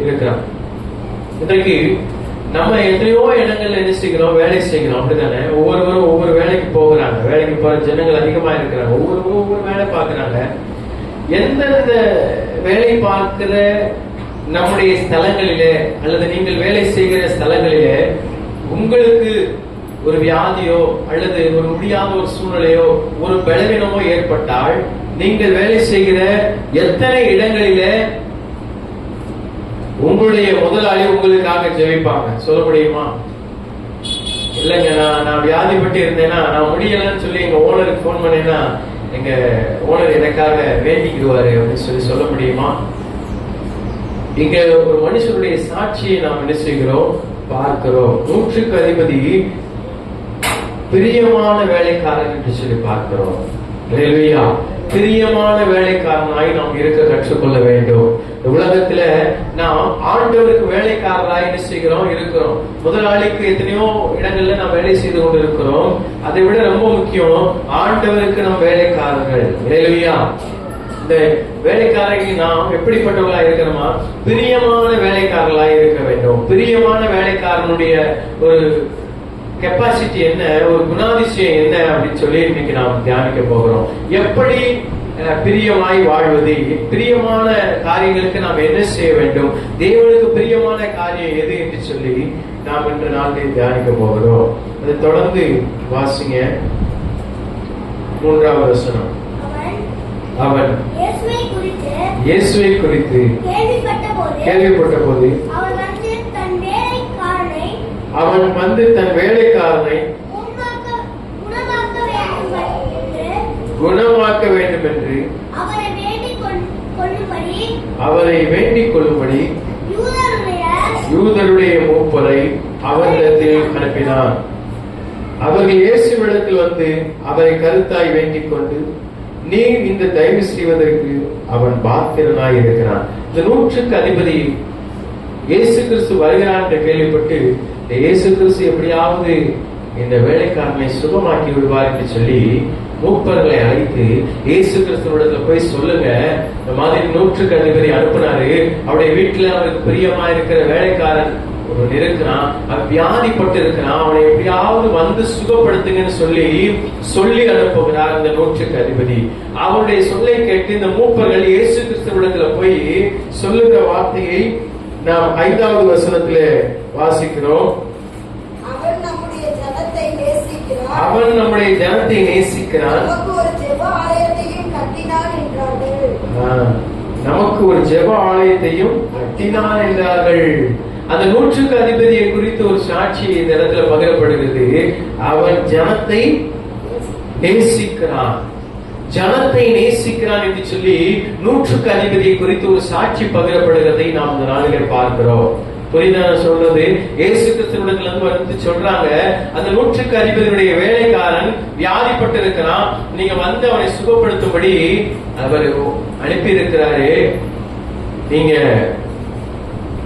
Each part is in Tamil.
இருக்கிறான். இன்றைக்கு நம்ம எத்தனையோ இடங்கள்ல என்ன செய்கிறோம், வேலை செய்கிறோம், அப்படித்தானே? ஒவ்வொருவரும் ஒவ்வொரு வேலைக்கு போகிறாங்க. வேலைக்கு போற ஜனங்கள் அதிகமா இருக்கிறாங்க. ஒவ்வொருவரும் ஒவ்வொரு வேலை பார்க்கிறாங்க. எந்தெந்த வேலை பார்க்கிற நம்முடைய ஸ்தலங்களிலே அல்லது நீங்கள் வேலை செய்கிற ஸ்தலங்களிலே உங்களுக்கு ஒரு வியாதியோ அல்லது ஒரு முடியாத ஒரு சூழ்நிலையோ ஒரு பலவீனமோ ஏற்பட்டால் நீங்கள் வேலை செய்கிற எத்தனை இடங்களிலே உங்களுடைய முதலாளி உங்களுக்காக ஜெபிப்பாங்க? சொல்ல முடியுமா? இல்லைங்க, நான் வியாதிப்பட்டு இருந்தேன்னா, நான் முடியலன்னு சொல்லி எங்க ஓனருக்கு போன் பண்ணேன்னா எங்க ஓனர் எனக்காக வேண்டிக்குவாரு அப்படின்னு சொல்ல முடியுமா? இங்க ஒரு மனுஷனுடைய சாட்சியை நாம் என்ன செய்கிறோம், பார்க்கிறோம். 100க்கு அதிபதி பிரியமான வேலைக்காரன் என்று சொல்லி பார்க்கிறோம். அல்லேலூயா. பிரியமான வேலைக்காரனாய் நாம் இருக்க கற்றுக்கொள்ள வேண்டும். இந்த உலகத்துல நாம் ஆண்டவருக்கு வேலைக்காரராய் என்ன செய்கிறோம், இருக்கிறோம். முதலாளிக்கு எத்தனையோ இடங்கள்ல நாம் வேலை செய்து கொண்டு இருக்கிறோம். அதை விட ரொம்ப முக்கியம், ஆண்டவருக்கு நாம் வேலைக்காரர்கள். அல்லேலூயா. இந்த வேலைக்காரர்கள் நாம் எப்படிப்பட்டவர்களா இருக்கிறோமா, பிரியமான வேலைக்காரர்களாய் இருக்க வேண்டும். பிரியமான வேலைக்காரனுடைய ஒரு கெப்பாசிட்டி என்ன, ஒரு குணாதிசயம் என்ன அப்படின்னு சொல்லி இன்னைக்கு நாம் தியானிக்க போகிறோம். எப்படி பிரியமாய் வாழ்வது, பிரியமான காரியங்களுக்கு நாம் என்ன செய்ய வேண்டும், தேவனுக்கு பிரியமான காரியம் எது என்று சொல்லி நாம் இன்று நாளில் தியானிக்க போகிறோம். அதை தொடர்ந்து வாசிங்க. 3வது வசனம். அவன் இயேசுவை குறித்து கேள்விப்பட்ட போது அவன் வந்து தன் வேலைக்காரனை குணமாக்க வேண்டும் என்று அவரை வேண்டிக் கொள்ளும்படி யூதருடைய மூப்பரை அவரிடத்தில் அனுப்பினார். அவர்கள் இயேசுவிடத்தில் வந்து அவரை கருத்தாய் வேண்டிக் கொண்டு, நீ இந்த தயவு செய்வதற்கு அவன் பாத்திரனாய் இருக்கிறான். இந்த 100க்கு அதிபதி இயேசு கிறிஸ்து வருகிறான் என்று கேள்விப்பட்டு இயேசு கிறிஸ்து எப்படியாவது இந்த வேலைக்காரனை சுகமாக்கி விடுவார் என்று சொல்லி மூப்பர்களை அழைத்து இயேசு கிறிஸ்துவிடத்துல போய் சொல்லுங்க, இந்த மாதிரி 100க்கு அதிபதி அனுப்புனாரு, அவருடைய வீட்டுல அவருக்கு பிரியமா இருக்கிற வேலைக்காரன் ஒருவன் இருக்கிறான், அவன் வியாதிப்பட்டு இருக்கிறான், அவனை எப்படியாவது வந்து சுகப்படுத்துங்கன்னு சொல்லி அனுப்புகிறார் அந்த 100க்கு அதிபதி. அவருடைய சொல்லை கேட்டு இந்த மூப்பர்கள் இயேசு கிறிஸ்துவிடத்துல போய் சொல்லுகிற வார்த்தையை நாம் 5வது வசனத்திலே வாசிக்கிறோம். அவன் நம்முடைய ஜனத்தை நேசிக்கிறான், நமக்கு ஒரு ஜெப ஆலயத்தையும் கட்டினான் என்றார்கள். அந்த 100க்கு அதிபதியை குறித்து ஒரு சாட்சி இந்த இடத்துல பகிரப்படுகிறது. அவன் ஜனத்தை நேசிக்கிறான், ஜனத்தை நேசிக்கிறான் என்று சொல்லி 100க்கு அதிபதியை குறித்து ஒரு சாட்சி பகிரப்படுகிறதை நாம் இந்த நாளிலே பார்க்கிறோம். புரியுதா சொல்றது? இயேசு கிறிஸ்துவிடத்துல வந்து சொல்றாங்க, அந்த 100க்கு அதிபதியுடைய வேலைக்காரன் வியாதிப்பட்டு இருக்கிறான், நீங்க வந்து அவனை சுகப்படுத்தும்படி அவர் அனுப்பி இருக்கிறாரு, நீங்க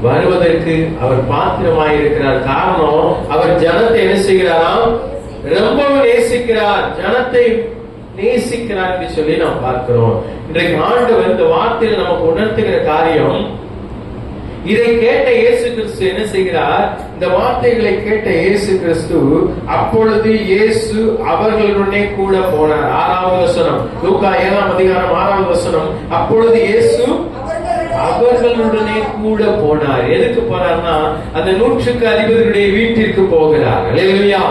வருவதற்கு அவர் பாத்திரமாய் இருக்கிறார். காரணம், அவர் ஜனத்தை என்ன செய்கிறாராம், ரொம்பவும் நேசிக்கிறார், ஜனத்தை நேசிக்கிறார் என்று சொல்லி நாம் பார்க்கிறோம். இன்றைக்கு ஆண்டவர் இந்த வார்த்தையில் நமக்கு உணர்த்துகிற காரியம், இதை கேட்ட இயேசு கிறிஸ்து என்ன செய்கிறார், இந்த வார்த்தைகளை கேட்ட இயேசு கிறிஸ்து அப்பொழுது இயேசு அவர்களுடனே கூட போனார். 6வது வசனம், லூக்கா 7ஆம் அதிகாரம் 6வது வசனம். அப்பொழுது இயேசு அவர்களுடனே கூட போனார். எதுக்கு போனார்னா, அந்த 100க்கு அதிபதியுடைய வீட்டிற்கு போகிறார். அல்லேலூயா.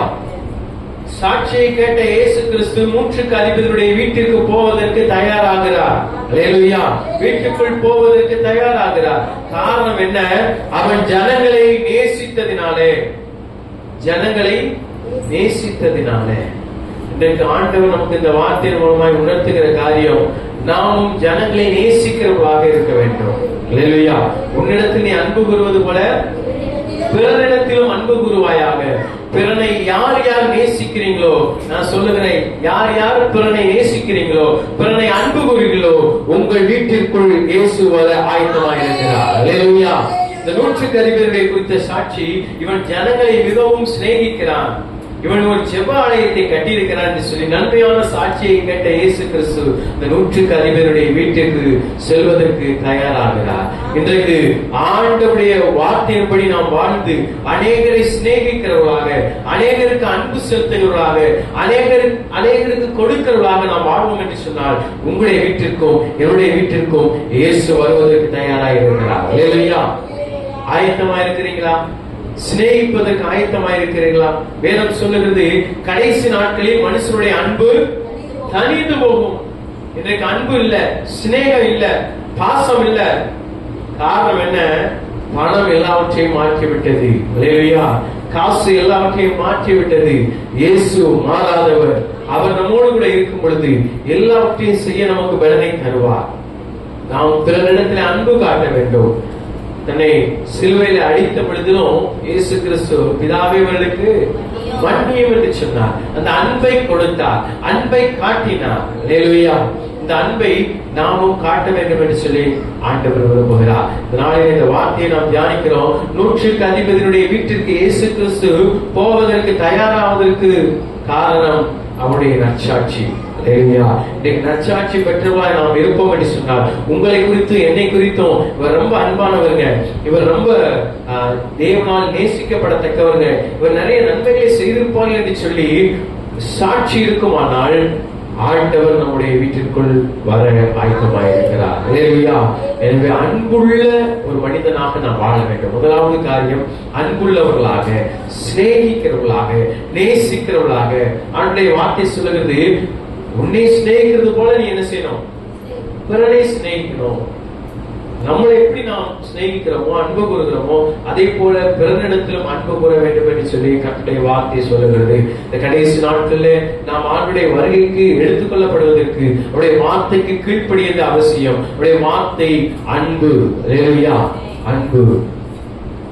சாட்சியை கேட்ட இயேசு கிறிஸ்து 100க்கு அதிபதியுடைய வீட்டிற்கு போவதற்கு தயாராகிறார். அல்லேலூயா. வீட்டுக்குள் போவதற்கு தயாராகிறார். காரணம் என்ன? அவன் ஜனங்களை நேசித்ததினாலே. இன்றைக்கு ஆண்டவர் நமக்கு இந்த வார்த்தையின் மூலமாய் உணர்த்துகிற காரியம், நாமும் ஜனங்களை நேசிக்கிறவர்களாக இருக்க வேண்டும். அல்லேலூயா. உன்னிடத்தில் நீ அன்பு கூறுவது போல பிறரிடத்திலும் அன்பு கூறுவாயாக. பிறனை யார் யார் நேசிக்கிறீங்களோ, நான் சொல்லுகிறேன், யார் யார் பிறனை நேசிக்கிறீங்களோ, பிறனை அன்பு கூறுகிறீர்களோ, உங்கள் வீட்டிற்குள் இயேசு வர ஆயத்தமாக இருக்கிறார். அல்லேலூயா. இந்த 100க்கு அதிபதியை குறித்த சாட்சி, இவன் ஜனங்களை மிகவும் சிநேகிக்கிறான். இவன் ஒரு ஜெப ஆலயத்தை கட்டியிருக்கிறான் என்று சொல்லி நன்மையான சாட்சியை கேட்ட இயேசு கிறிஸ்து இந்த 100க்கு அதிபருடைய வீட்டிற்கு செல்வதற்கு தயாராகிறார். இன்றைக்கு ஆண்டவருடைய வார்த்தையின்படி நாம் வாழ்ந்து அநேகரை சிநேகிக்கிறவர்களாக, அநேகருக்கு அன்பு செலுத்துகிறவர்களாக, அநேகருக்கு கொடுக்கிறவர்களாக நாம் வாழ்வோம் என்று சொன்னால் உங்களுடைய வீட்டிற்கும் என்னுடைய வீட்டிற்கும் இயேசு வருவதற்கு தயாராக இருக்கிறார். அல்லேலூயா. ஆயத்தமா இருக்கிறீங்களா? சிநேகிப்பதற்கு ஆயத்தமா இருக்கிறீர்களா? வேதம் சொல்லுகிறது, கடைசி நாட்களில் மனுஷனுடைய அன்பு தனிந்து போகும். இன்றைக்கு அன்பு இல்ல, சிநேகம் இல்ல, பாசம் இல்ல. காரணம் என்ன? பணம் எல்லாவற்றையும் மாற்றிவிட்டது. அல்லேலூயா. காசு எல்லாவற்றையும் மாற்றிவிட்டது. இயேசு மாறாதவர். அவர் நம்மோடு கூட இருக்கும் பொழுது எல்லாவற்றையும் செய்ய நமக்கு பலனை தருவார். நாம் பிறரிடத்தில் அன்பு காட்ட வேண்டும். தன்னை சிலுவையில அடித்த பொழுதிலும் இயேசு கிறிஸ்து பிதாவே அவர்களுக்கு மன்னியும் என்று சொன்னார். அந்த அன்பை கொடுத்தார், அன்பை காட்டினார். அல்லேலூயா. இந்த அன்பை நாமும் காட்ட வேண்டும் என்று சொல்லி ஆண்டவர் விரும்புகிறார். இதனாலே இந்த வார்த்தையை நாம் தியானிக்கிறோம். 100க்கு அதிபதியுடைய வீட்டிற்கு இயேசு கிறிஸ்து போவதற்கு தயாராவதற்கு காரணம் அவருடைய நற்சாட்சி. நற்சாட்சி பெற்றவர்களாய் நாம் இருப்போம் என்று சொன்னார். உங்களை குறித்து என்னை குறித்தும் இவர் ரொம்ப அன்பானவருங்க, இவர் ரொம்ப தேவனால் நேசிக்கப்படத்தக்கவருங்க, இவர் நிறைய நன்மைகளை செய்திருப்பார்கள் என்று சொல்லி சாட்சி இருக்குமானால் ஆண்டவர் நம்முடைய வீட்டிற்குள் வர ஆயத்தமாயிருக்கிறார். எனவே அன்புள்ள ஒரு மனிதனாக நாம் வாழ வேண்டும். முதலாவது காரியம், அன்புள்ளவர்களாக, சிநேகிக்கிறவர்களாக, நேசிக்கிறவர்களாக. ஆண்டவருடைய வார்த்தை சொல்லுகிறது, உன்னை சிநேகிக்கிறது போல நீ என்ன செய்யணும்? பிறனை சிநேகிக்கணும். நம்மளை எப்படி நாம் சிநேகிக்கிறோமோ, அன்பு கூறுகிறோமோ, அதே போல பிறனிடத்திலும் அன்பு கூற வேண்டும் என்று சொல்லி கர்த்தருடைய வார்த்தை சொல்லுகிறது. இந்த கடைசி நாட்கள்ல நாம் ஆண்டுடைய வருகைக்கு எடுத்துக்கொள்ளப்படுவதற்கு அவருடைய வார்த்தைக்கு கீழ்ப்படியது அவசியம். அவருடைய வார்த்தை அன்பு. அல்லேலூயா. அன்பு.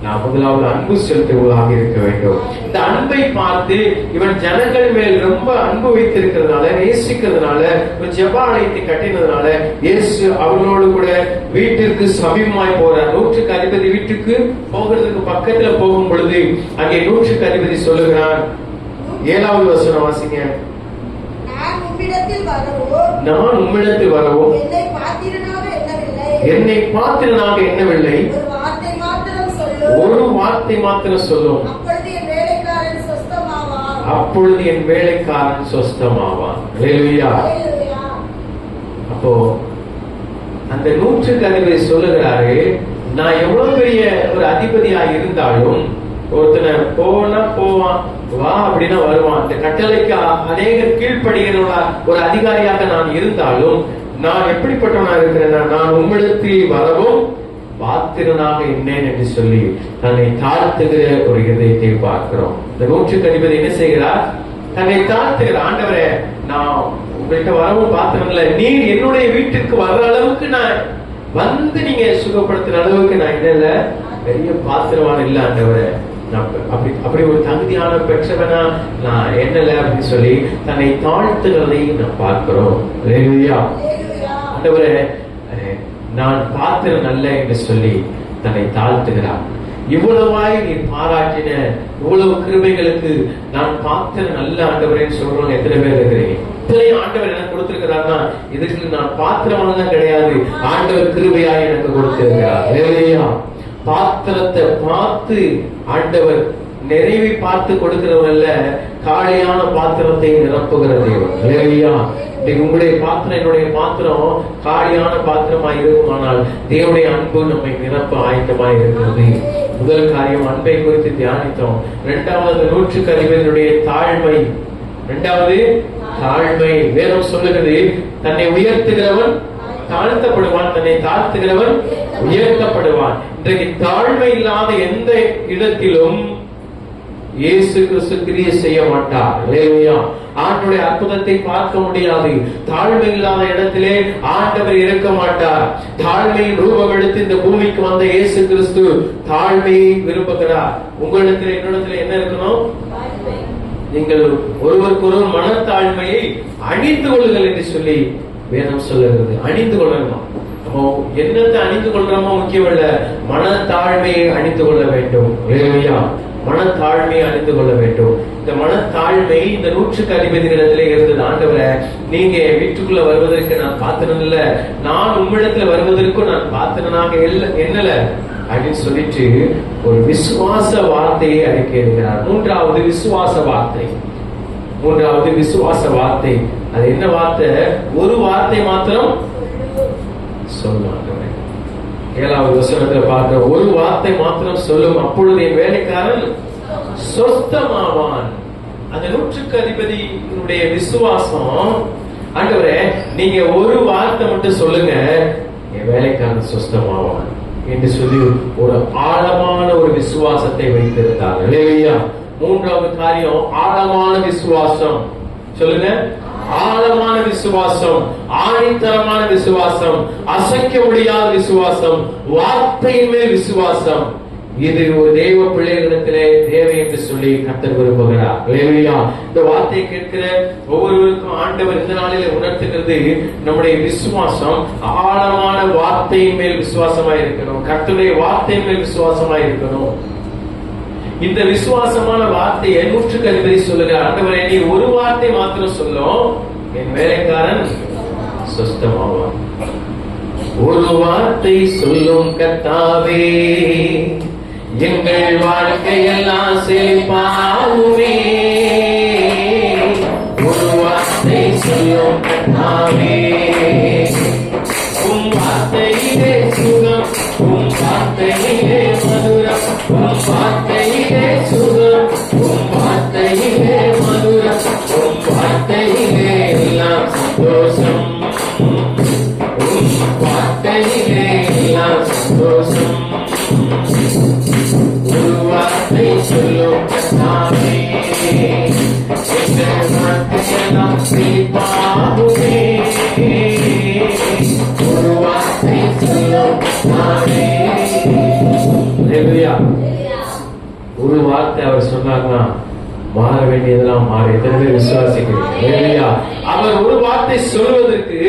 நாம் முதலாவது அன்பு செலுத்துவதாக இருக்க வேண்டும். இந்த அன்பை பார்த்து இவன் ஜனங்கள் மேல் ரொம்ப அன்பு வைத்திருக்கிறதுனால, நேசிக்கிறதுனால, ஒரு ஜெப ஆலயத்தை கட்டினதுனால இயேசு அவர்களோடு கூட வீட்டிற்கு சமீபமாய் போறார். 100க்கு அதிபதி வீட்டுக்கு போகிறதுக்கு பக்கத்துல போகும் பொழுது அங்கே 100க்கு அதிபதி சொல்லுகிறார். 7வது வசனம் வாசிங்க. நான் உம்மிடத்தில் வரவும் என்னை பாத்திரனாக எண்ணவில்லை, ஒரு வார்த்தை மாத்திரம் சொல்லும், அப்பொழுது என் வேலைக்காரன் சொஸ்தமாவான். அல்லேலூயா. அப்போ அந்த 100க்கு அதிபதி சொல்லுகிறாரு, நான் எவ்வளவு பெரிய ஒரு அதிபதியா இருந்தாலும் ஒருத்தனை போனா போவான், வா அப்படின்னா வருவான். இந்த கட்டளைக்கு அநேகர் கீழ்ப்படுகிறவா ஒரு அதிகாரியாக நான் இருந்தாலும் நான் எப்படிப்பட்டவனா இருக்கிறேன்னா, நான் உம்மிடத்தில் வரவும் பாத்திரனாக என்னேன் என்று சொல்லி தன்னை தாழ்த்துகிற ஒரு இதயத்தை பார்க்கிறோம். இந்த 100க்கு அதிபதி என்ன செய்கிறார்? தன்னை தாழ்த்துகிற, ஆண்டவரே நான் உங்கள்கிட்ட வரவும் பாத்திரம் இல்லை, நீர் என்னுடைய வீட்டுக்கு வர்ற அளவுக்கு நான் வந்து நீங்க சுகப்படுத்துற அளவுக்கு நான் இல்ல, பெரிய பாத்திரமான இல்ல ஆண்டவரே, அப்படி ஒரு தகுதியான பெற்றவனா நான் என்னல அப்படின்னு சொல்லி தன்னை தாழ்த்துகிறதை நான் பார்க்கிறோம். ஆண்டவரே நான் பாத்திரம் அல்ல என்று சொல்லி தன்னை தாழ்த்துகிறார். இவ்வளவாய் நீ பாராட்டின இவ்வளவு கிருபைகளுக்கு நான் பாத்திரம் நல்ல ஆண்டவரேன்னு சொல்றோம். எத்தனை பேர் இருக்கிறீங்க? இத்தனை ஆண்டவர் எனக்கு கொடுத்திருக்கிறார்னா இதுக்கு நான் பாத்திரமாக கிடையாது, ஆண்டவர் கிருபையாய் எனக்கு கொடுத்திருக்கிறார். பாத்திரத்தை பார்த்து ஆண்டவர் நிறைவை பார்த்து கொடுக்கிறவர் அல்ல, காலியான பாத்திரத்தை நிரப்புகிற தேவன். உங்களுடைய பாத்திரம், என்னுடைய பாத்திரம் காலியான பாத்திரமாய் இருக்குமானால் தேவனுடைய அன்பு நம்மை நிரப்ப ஆயத்தமாய் இருக்கிறது. முதல் காரியம் அன்பை குறித்து தியானித்தோம். 2வது 100க்கு அதிபதியுடைய தாழ்மை. 2வது தாழ்மை. வேதம் சொல்லுகிறது, தன்னை உயர்த்துகிறவன் தாழ்த்தப்படுவான், தன்னை தாழ்த்துகிறவன் உயர்த்தப்படுவான். இன்றைக்கு தாழ்மை இல்லாத எந்த இடத்திலும் இயேசு கிறிஸ்து கிரியை செய்ய மாட்டார். அல்லேலூயா. ஆண்டவருடைய அற்புதத்தை பார்க்க முடியாது. தாழ்மை இல்லாத இடத்திலே ஆண்டவர் இருக்க மாட்டார். தாழ்மையின் ரூபம் எடுத்து இந்த பூமிக்கு வந்த இயேசு கிறிஸ்து தாழ்மையை விரும்புகிறார். உங்களிடத்தில் என்னிடத்தில் என்ன இருக்கணும்? நீங்கள் ஒருவருக்கு ஒருவர் மனத்தாழ்மையை அணிந்து கொள்ளுங்கள் என்று சொல்லி வேதம் சொல்லுகிறது. அணிந்து கொள்ளணும். என்னத்தை அணிந்து கொள்றோமோ முக்கியம் இல்ல, மனத்தாழ்மையை அணிந்து கொள்ள வேண்டும். அல்லேலூயா. மனத்தாழ்மையை அணிந்து கொள்ள வேண்டும். இந்த மனத்தாழ்மை இந்த 100க்கு அதிபதிகளிடத்திலே இருந்தது. ஆண்டவரே, நீங்க வீட்டுக்குள்ள வருவதற்கு நான் பாத்திரம் இல்ல, நான் உம்மிடத்துல வருவதற்கும் நான் பாத்திரனாக என்னல அப்படின்னு சொல்லிட்டு ஒரு விசுவாச வார்த்தையை அறிக்கையிடுகிறார். மூன்றாவது விசுவாச வார்த்தை. அது என்ன வார்த்தை? ஒரு வார்த்தை மாத்திரம் சொல்லும். 7வது வசனத்துல பார்க்கிற ஒரு வார்த்தை மாத்திரம் சொல்லும், அப்பொழுது என் வேலைக்காரன் சொஸ்தமாவான். அந்த 100க்கு அதிபதியினுடைய விசுவாசம், ஆண்டவரே நீங்க ஒரு வார்த்தை மட்டும் சொல்லுங்க, என் வேலைக்காரன் சொஸ்தமாவான் என்று சொல்லி ஒரு ஆழமான ஒரு விசுவாசத்தை வைத்திருந்தார். அல்லேலூயா. 3வது காரியம் ஆழமான விசுவாசம். சொல்லுங்க, ஆழமான விசுவாசம், ஆணித்தரமான விசுவாசம், அசைக்க முடியாத விசுவாசம், வார்த்தையின் மேல் விசுவாசம். இது ஒரு தெய்வ பிள்ளைகளிடத்திலே தேவை என்று சொல்லி கர்த்தர் விரும்புகிறார். அல்லேலூயா. இந்த வார்த்தையை கேட்கிற ஒவ்வொருவருக்கும் ஆண்டவர் இந்த நாளிலே உணர்த்துகிறது, நம்முடைய விசுவாசம் ஆழமான வார்த்தையின் மேல் விசுவாசமாய் இருக்கணும், கர்த்தருடைய வார்த்தையின் மேல் விசுவாசமாய் இருக்கணும். இந்த விசுவாசமான வார்த்தையை 100க்கு அதிபதி சொல்லுகிறார். ஆண்டவரே, நீ ஒரு வார்த்தை மாத்திரம் சொல்லும், என் வேலைக்காரன் சொஸ்தமாவான். ஒரு வார்த்தை சொல்லும் கர்த்தாவே, எங்கள் வாழ்க்கையெல்லாம் செழிப்பாகுமே. ஒரு வார்த்தை சொல்லும் கர்த்தாவே, உம் வார்த்தையிலே சுகம், உம் வார்த்தையிலே மதுரம், உம் வார்த்தையிலே சுகம், உம் வார்த்தையிலே மதுரம், உம் வார்த்தையிலே எல்லாம் சந்தோஷம், உம் வார்த்தையிலே எல்லாம் சந்தோஷம். ஒரு வார்த்தை சொல்லும் கர்த்தாவே, எங்கள் வாழ்க்கையெல்லாம் செழிப்பாகுமே. ஒரு வார்த்தை சொல்லும் கர்த்தாவே. அல்லேலூயா. ஒரு வார்த்தை அவர் சொன்னார்னா மாற வேண்டியதெல்லாம் மாறி. எத்தனை பேர் விசுவாசிக்கிறீங்க? அல்லேலூயா. அவர் ஒரு வார்த்தை சொல்வதற்கு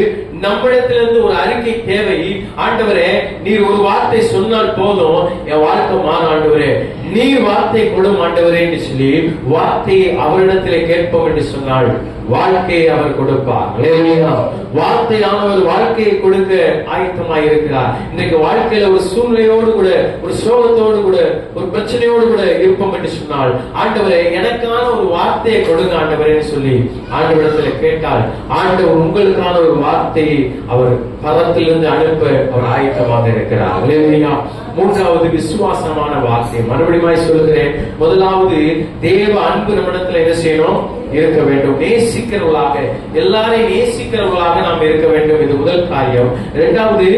நம்மிடத்திலிருந்து ஒரு அறிக்கை தேவை. ஆண்டவரே, நீர் ஒரு வார்த்தை சொன்னால் போதும், என் வாழ்க்கை மாறும் ஆண்டவரே, நீர் வார்த்தை கொடும் ஆண்டவரே என்று சொல்லி வார்த்தையை அவரிடத்திலே கேட்போம் என்று சொன்னால் வாழ்க்கையை அவர் கொடுப்பார். அல்லேலூயா. வார்த்தையானவர் வாழ்க்கையை கொடுக்க ஆயத்தமாய் இருக்கிறார். இன்றைக்கு வாழ்க்கையில ஒரு சூழ்நிலையோடு கூட, ஒரு சோகத்தோடு கூட, ஒரு பிரச்சனையோடு கூட இருப்போம் என்று சொன்னால், ஆண்டவரே எனக்கான ஒரு வார்த்தையை கொடுங்க ஆண்டவரே சொல்லி ஆண்டவரிடத்துல கேட்டால், ஆண்டவர் உங்களுக்கான ஒரு வார்த்தையை அவர் பரத்திலிருந்து அனுப்ப அவர் ஆயத்தமாக இருக்கிறார். அல்லேலூயா. 3வது விசுவாசமான வார்த்தை. மறுபடியும் சொல்லுகிறேன், முதலாவது தேவ அன்பு நம்மிடத்துல என்ன செய்யணும்? இருக்க வேண்டும். நேசிக்கிறவர்களாக, எல்லாரையும் நேசிக்கிறவர்களாக நாம் இருக்க வேண்டும். இது முதல் காரியம். 2வது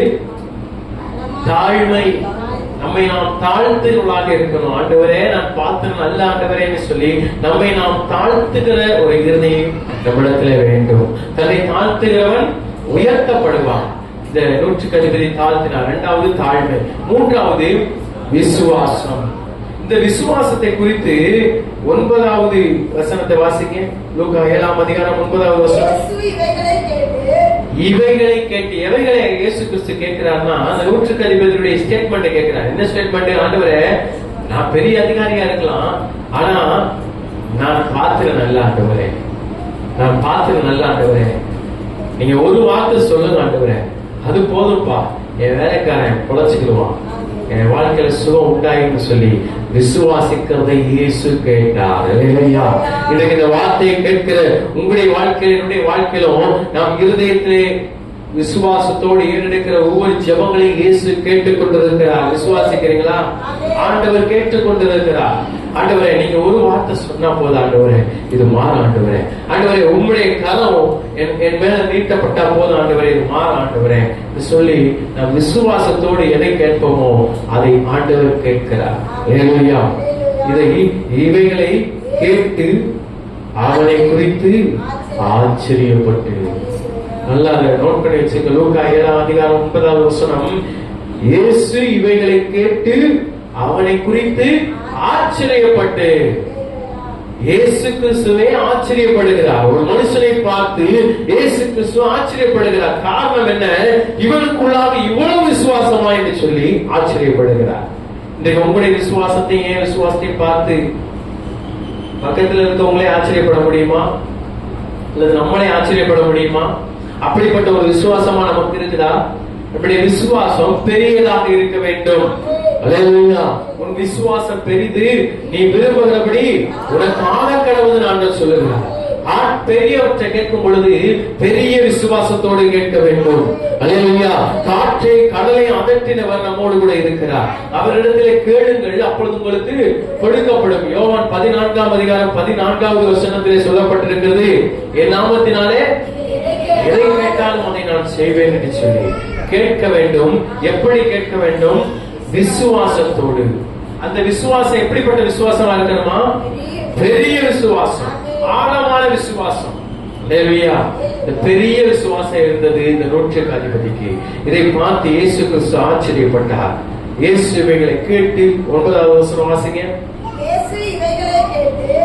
தாழ்மை. நம்மை நாம் தாழ்த்துகிறவர்களாக இருக்கணும். ஆண்டவரே, நான் பார்த்து நல்ல ஆண்டவரேன்னு சொல்லி நம்மை நாம் தாழ்த்துகிற ஒரு இருதயம் நம்மிடத்துல வேண்டும். தன்னை தாழ்த்துகிறவன் உயர்த்தப்படுவான். இந்த 100க்கு அதிபதி தாழ்த்தினார். 2வது தாழ்மை. 3வது விசுவாசம். இந்த விசுவாசத்தை குறித்து 9வது வசனத்தை வாசிங்க. லூக்கா 7ஆம் அதிகாரம் 9வது வசனம். இவைகளை கேட்டு, எவைகளை இயேசு கிறிஸ்து கேட்கிறார்னா, அந்த 100க்கு அதிபதியுடைய ஸ்டேட்மெண்ட் கேட்கிறார். என்ன ஸ்டேட்மெண்ட்? ஆண்டவரே, நான் பெரிய அதிகாரியா இருக்கலாம், ஆனா நான் பாத்துக்க நல்ல ஆண்டவரே, நான் பாத்துக்க நல்ல ஆண்டவரே, நீங்க ஒரு வார்த்தை சொல்லுங்க ஆண்டவரே, அது போதும்பா, என் வேலைக்காரன் பொழைச்சுக்கிடுவான், என் வாழ்க்கையில சுகம் உண்டாயின்னு சொல்லி விசுவாசிக்கிறதை இயேசு கேட்டார். அல்லேலூயா. இன்னைக்கு இந்த வார்த்தையை கேட்கிற உங்களுடைய வாழ்க்கையில, என்னுடைய வாழ்க்கையிலும் நாம் இருதயத்திலே விசுவாசத்தோடு ஏறெடுக்கிற ஒவ்வொரு ஜெபங்களையும் இயேசு கேட்டுக் கொண்டிருக்கிறார். விசுவாசிக்கிறீங்களா? ஆண்டவர் கேட்டுக் கொண்டிருக்கிறார். ஆண்டவரே, நீங்க ஒரு வார்த்தை சொன்னா போதும் ஆண்டவரே, இது மாற ஆண்டவரே. ஆண்டவரே, உம்முடைய கரம் என் மேல நீட்டப்பட்டா போதும் ஆண்டவரே, இது மாற ஆண்டவரே சொல்லி நாம் விசுவாசத்தோடு எதை கேட்போமோ அதை ஆண்டவர் கேட்கிறார். அல்லேலூயா. இவைகளை கேட்டு அவனை குறித்து ஆச்சரியப்பட்டு, நல்லா நோட் பண்ணி வச்சுக்க. லூக்கா 7ஆம் அதிகாரம் 9வது வசனம். இயேசு இவைகளை கேட்டு அவனை குறித்து ஆச்சரியப்பட்டு, இயேசு கிறிஸ்துவே ஆச்சரியப்படுகிறார். ஒரு மனுஷனை பார்த்து இயேசு கிறிஸ்து ஆச்சரியப்படுகிறார். காரணம் என்ன? இவனுக்குள்ளாக இவ்வளவு விசுவாசமா என்று சொல்லி ஆச்சரியப்படுகிறார். இன்றைக்கு உங்களுடைய விசுவாசத்தை, ஏன் விசுவாசத்தை பார்த்து பக்கத்துல இருக்கவங்களே ஆச்சரியப்பட முடியுமா? அல்லது நம்மளே ஆச்சரியப்பட முடியுமா? அப்படிப்பட்ட ஒரு விசுவாசமா நமக்கு இருக்குதா? நம்முடைய விசுவாசம் பெரியதாக இருக்க வேண்டும். அல்லேலூயா. உன் விசுவாசம் பெரிது, நீ விரும்புகிறபடி உனக்கு ஆக கடவுள் நான் சொல்லுகிறேன். பெரியவற்றை கேட்கும் பொழுது பெரிய விசுவாசத்தோடு கேட்க வேண்டும். அல்லேலூயா. காற்றை கடலை அதட்டினவர் நம்மோடு கூட இருக்கிறார். அவரிடத்திலே கேளுங்கள், அப்பொழுது உங்களுக்கு கொடுக்கப்படும். யோவான் 14ஆம் அதிகாரம் 14வது வசனத்திலே சொல்லப்பட்டிருக்கிறது, என் நாமத்தினாலே எதை கேட்டாலும் அதை நான் செய்வேன் என்று சொல்லி கேட்க வேண்டும். எப்படி கேட்க வேண்டும்? விசுவாசத்தோடு. அந்த விசுவாசம் எப்படிப்பட்ட விசுவாசமா இருக்கணுமா? பெரிய விசுவாசம், ஆழமான விசுவாசம். அல்லேலூயா. இந்த பெரிய விசுவாசம் இருந்தது இந்த நூற்றுக்கு அதிபதிக்கு. இதை பார்த்து இயேசு கிறிஸ்து ஆச்சரியப்பட்டார். இயேசு இவைகளை கேட்டு 9வது வசனம் வாசிங்க. இயேசு இவைகளை கேட்டு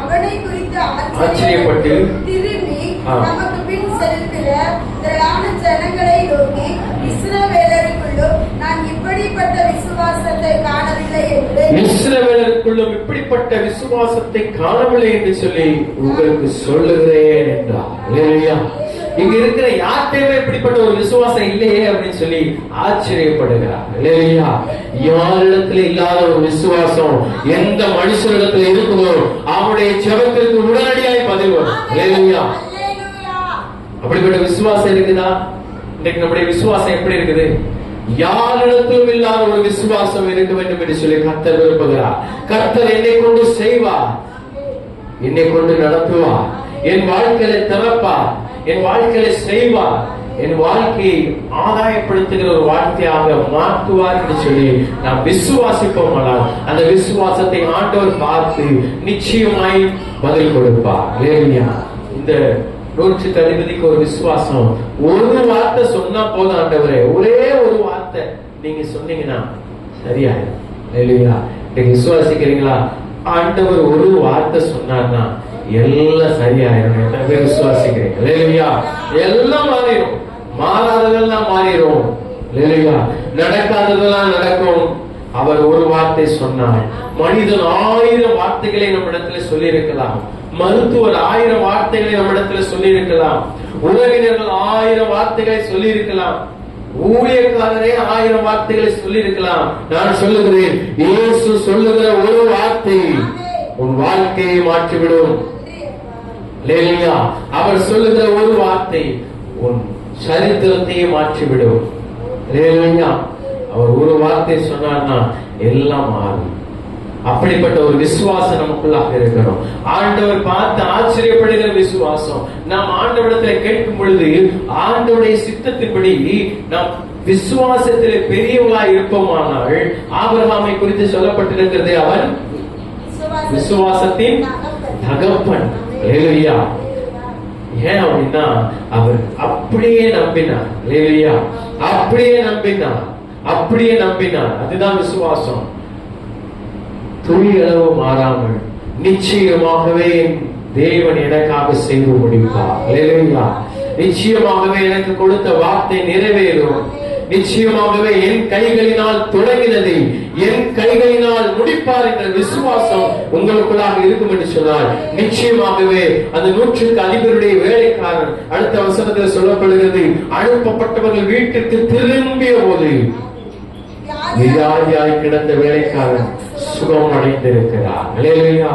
அவனை குறித்து ஆச்சரியப்பட்டு திரும்பி நமக்கு பின் செல்கிற திரளான ஜனங்களை நோக்கி, இஸ்ரவேலருக்குள்ளும் நான் இப்படிப்பட்ட விசுவாசத்தை காணவில்லை என்று, இஸ்ரவேலருக்குள்ளும் இப்படிப்பட்ட விசுவாசத்தை காணவில்லை என்று சொல்லி உங்களுக்கு சொல்லுகிறேன் என்றார். அல்லேலூயா. இங்க இருக்கிற யார்கிட்டயுமே இப்படிப்பட்ட ஒரு விசுவாசம் இல்லையே அப்படின்னு சொல்லி ஆச்சரியப்படுகிறார். அல்லேலூயா. யாரிடத்துல இல்லாத ஒரு விசுவாசம் எந்த மனுஷனிடத்துல இருக்குதோ அவனுடைய ஜெபத்திற்கு உடனடியாய் பதில் வரும். அல்லேலூயா. அப்படிப்பட்ட விசுவாசம் இருக்குதா? இன்னைக்கு நம்முடைய விசுவாசம் எப்படி இருக்குது? யாரிடத்திலும் இல்லாத ஒரு விசுவாசம் இருக்க வேண்டும் என்று சொல்லி கர்த்தர் விரும்புகிறார். கர்த்தர் என்னை கொண்டு செய்வார், என்னை கொண்டு நடத்துவார், என் வாழ்க்கையை திறப்பார், என் வாழ்க்கையை செய்வார், என் வாழ்க்கையை ஆதாயப்படுத்துகிற ஒரு வாழ்க்கையாக மாற்றுவார் என்று சொல்லி நாம் விசுவாசிப்போம். அந்த விசுவாசத்தை ஆண்டவர் பார்த்து நிச்சயமாய் பதில் கொடுப்பார். அல்லேலூயா. இந்த நூற்றுக்கு அதிபதிக்கு ஒரு விசுவாசம். ஒரு வார்த்தை சொன்னா போதும் ஆண்டவரே, ஒரே ஒரு வார்த்தை நீங்க சொன்னீங்கன்னா சரியாயிடும். அல்லேலூயா. நீங்க விசுவாசிக்கிறீங்களா? ஆண்டவர் ஒரு வார்த்தை சொன்னார்னா எல்லாம் சரியாயிரும். எத்தனை பேர் விசுவாசிக்கிறீங்க? அல்லேலூயா. எல்லாம் மாறிடும், மாறாததெல்லாம் மாறிடும். அல்லேலூயா. நடக்காததெல்லாம் நடக்கும். அவர் ஒரு வார்த்தை சொன்னார். மனிதன் 1000 வார்த்தைகளை நம்மிடத்துல சொல்லி இருக்கலாம். மருத்துவர் 1000 வார்த்தைகளை நம்மிடத்துல சொல்லி இருக்கலாம். உறவினர்கள் 1000 வார்த்தைகளை சொல்லி இருக்கலாம். ஊழியக்காரரே 1000 வார்த்தைகளை சொல்லி இருக்கலாம். நான் சொல்லுகிறேன், இயேசு சொல்லுகிற ஒரு வார்த்தை உன் வாழ்க்கையை மாற்றிவிடும். அல்லேலூயா. அவர் சொல்லுகிற ஒரு வார்த்தை உன் சரித்திரத்தையே மாற்றிவிடும். அல்லேலூயா. அவர் ஒரு வார்த்தை சொன்னார்னா எல்லாம் மாறும். அப்படிப்பட்ட ஒரு விசுவாசம் நமக்குள்ளாக இருக்கணும். ஆண்டவர் பார்த்து ஆச்சரியப்படுகிற விசுவாசம். நாம் ஆண்டவரிடத்தில் கேட்கும் பொழுது ஆண்டவருடைய சித்தத்தின்படி நாம் விசுவாசத்திலே பெரியவர்களாய் இருப்போமானால், ஆபிரகாமை குறித்து சொல்லப்பட்டிருக்கிறது, அவன் விசுவாசத்தின் தகப்பன். அல்லேலூயா. ஏன் அப்படின்னா அவர் அப்படியே நம்பினார். அல்லேலூயா. அப்படியே நம்பினார், அப்படியே நம்பினார். அதுதான் விசுவாசம். துளியளவு மாறாமல் நிச்சயமாகவே தேவன் எனக்காக செய்து முடிப்பார். அல்லேலூயா. நிச்சயமாகவே எனக்கு கொடுத்த வார்த்தை நிறைவேறும். நிச்சயமாகவே என் கைகளினால் தொடங்கினதை என் கைகளினால் முடிப்பார் என்ற விசுவாசம் உங்களுக்குள்ளாக இருக்கும் என்று சொன்னால், நிச்சயமாகவே அந்த நூற்றுக்கு அதிபருடைய வேலைக்காரன் அடுத்த வசனத்தில் சொல்லப்படுகிறது, அனுப்பப்பட்டவர்கள் வீட்டிற்கு திரும்பிய போது வியாதியாய் கிடந்த வேலைக்காரன் சுகம் அடைந்திருக்கிறார். அல்லேலூயா.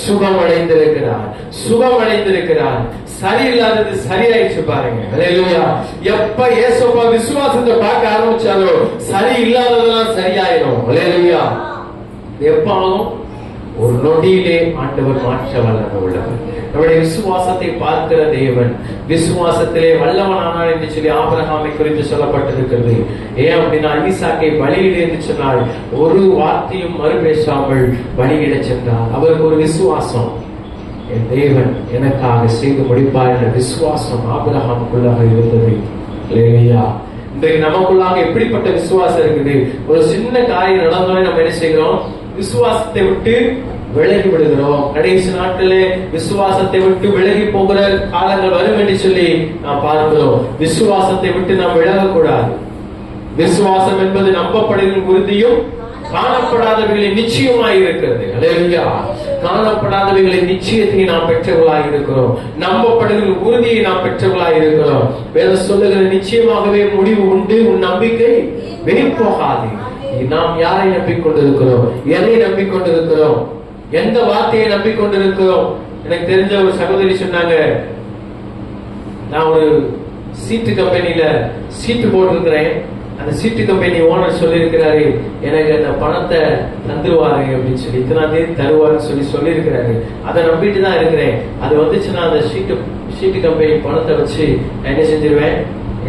சுகம் அடைந்திருக்கிறார், சுகம் அடைந்திருக்கிறார். சரியில்லாதது சரியாயிடுச்சு பாருங்க. அல்லேலூயா. எப்ப இயேசுவா விசுவாசத்தை பார்க்க ஆரம்பிச்சாலோ சரி இல்லாததெல்லாம் சரியாயிடும். அல்லேலூயா. எப்ப ஆகும்? ஒரு நொடியிலே ஆண்டவர் மாற்ற வல்லமை உள்ளவர். நம்முடைய விசுவாசத்தை பார்க்கிற தேவன் விசுவாசத்திலே வல்லவனானான் என்று சொல்லி ஆபிரகாமை குறித்து சொல்லப்பட்டிருக்கிறது. ஏன் அப்படின்னா, ஈசாக்கை பலியிட என்று சொன்னால் ஒரு வார்த்தையும் மறுபேசாமல் பலியிட சென்றார். அவருக்கு ஒரு விசுவாசம், என் தேவன் எனக்காக செய்து முடிப்பார் என்ற விசுவாசம் ஆபிரகாமுக்குள்ளாக இருந்தது. அல்லேலூயா. இன்றைக்கு நமக்குள்ளாக எப்படிப்பட்ட விசுவாசம் இருக்குது? ஒரு சின்ன காரியம் நடந்தோடனே நம்ம என்ன செய்கிறோம்? விசுவாசத்தை விட்டு விலகி விடுகிறோம். கடைசி நாட்களே விசுவாசத்தை விட்டு விலகி போகிற காலங்கள் வரும் என்று சொல்லி நாம் பார்க்கிறோம். விசுவாசத்தை விட்டு நாம் விலகக்கூடாது. விசுவாசம் என்பது நம்பப்படுகிற உறுதியும் காணப்படாதவைகளின் நிச்சயமாய் இருக்கிறது. அல்லேலூயா. காணப்படாதவைகளின் நிச்சயத்தை நாம் பெற்றவர்களாய் இருக்கிறோம். நம்பப்படுகிற உறுதியை நாம் பெற்றவர்களாய் இருக்கிறோம். வேதம் சொல்லுகிற நிச்சயமாகவே முடிவு உண்டு, உன் நம்பிக்கை வீண் போகாது. நாம் யாரை நம்பிக்கொண்டிருக்கிறோம்? எதை நம்பிக்கொண்டிருக்கிறோம்? எந்த வார்த்தையை நம்பிக்கொண்டிருக்கிறோம்? எனக்கு தெரிஞ்ச ஒரு சகோதரி சொன்னாங்க, நான் ஒரு சீட்டு கம்பெனியில சீட்டு போட்டிருக்கிறேன். அந்த சீட்டு கம்பெனி ஓனர் சொல்லியிருக்கிறாரு, எனக்கு அந்த பணத்தை தந்துருவாரு அப்படின்னு சொல்லி, இத்தனாம் தேதி தருவாருன்னு சொல்லியிருக்கிறாரு. அதை நம்பிட்டு தான் இருக்கிறேன். அது வந்துச்சுன்னா அந்த சீட்டு கம்பெனி பணத்தை வச்சு என்ன செஞ்சிருவேன்,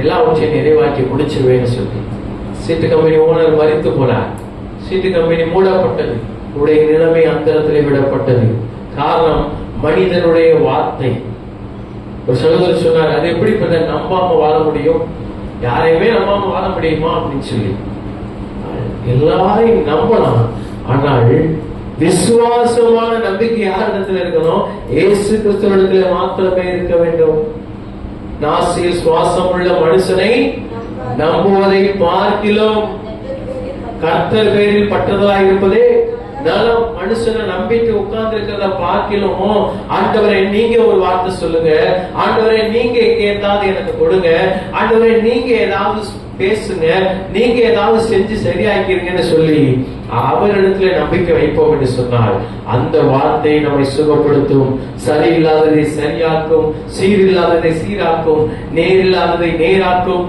எல்லாவற்றையும் நிறைவாக்கி முடிச்சிருவேன்னு சொல்லி. சீட்டு கம்பெனி ஓனர் மறித்து போனார். சீட்டு கம்பெனி மூடப்பட்டது. உடைய நிலைமை அந்தரத்திலே விடப்பட்டது. காரணம் மனிதனுடைய வார்த்தை. ஒரு சகோதரர் சொன்னார், அது எப்படி நம்பாம வாழ முடியும்? யாரையுமே நம்பாம வாழ முடியுமா அப்படின்னு சொல்லி. எல்லாரையும் நம்பலாம், ஆனால் விசுவாசமான நம்பிக்கை யார் இடத்துல இருக்கணும்? இயேசு கிறிஸ்துவிடத்துல மாத்திரமே இருக்க வேண்டும். நாசியில் சுவாசம் உள்ள மனுஷனை நம்புவதை பார்க்கிலும் கர்த்தர் பேரில் பட்டதலாய் இருப்பதே நலம். மனுஷனை நம்பிட்டு உட்கார்ந்து இருக்கிறத பார்க்கிலும், ஆண்டவரே நீங்க ஒரு வார்த்தை சொல்லுங்க, ஆண்டவரே நீங்க ஏதாவது எனக்கு கொடுங்க, ஆண்டவரே நீங்க ஏதாவது பேசுங்க, நீங்க ஏதாவது செஞ்சு சரியாக்கிறீங்கன்னு சொல்லி அவரிடத்துல நம்பிக்கை வைப்போம் என்று சொன்னால் அந்த வார்த்தை நம்மை சுகப்படுத்தும். சரியில்லாததை சரியாக்கும், சீரில்லாததை சீராக்கும், நேரில்லாததை நேராக்கும்.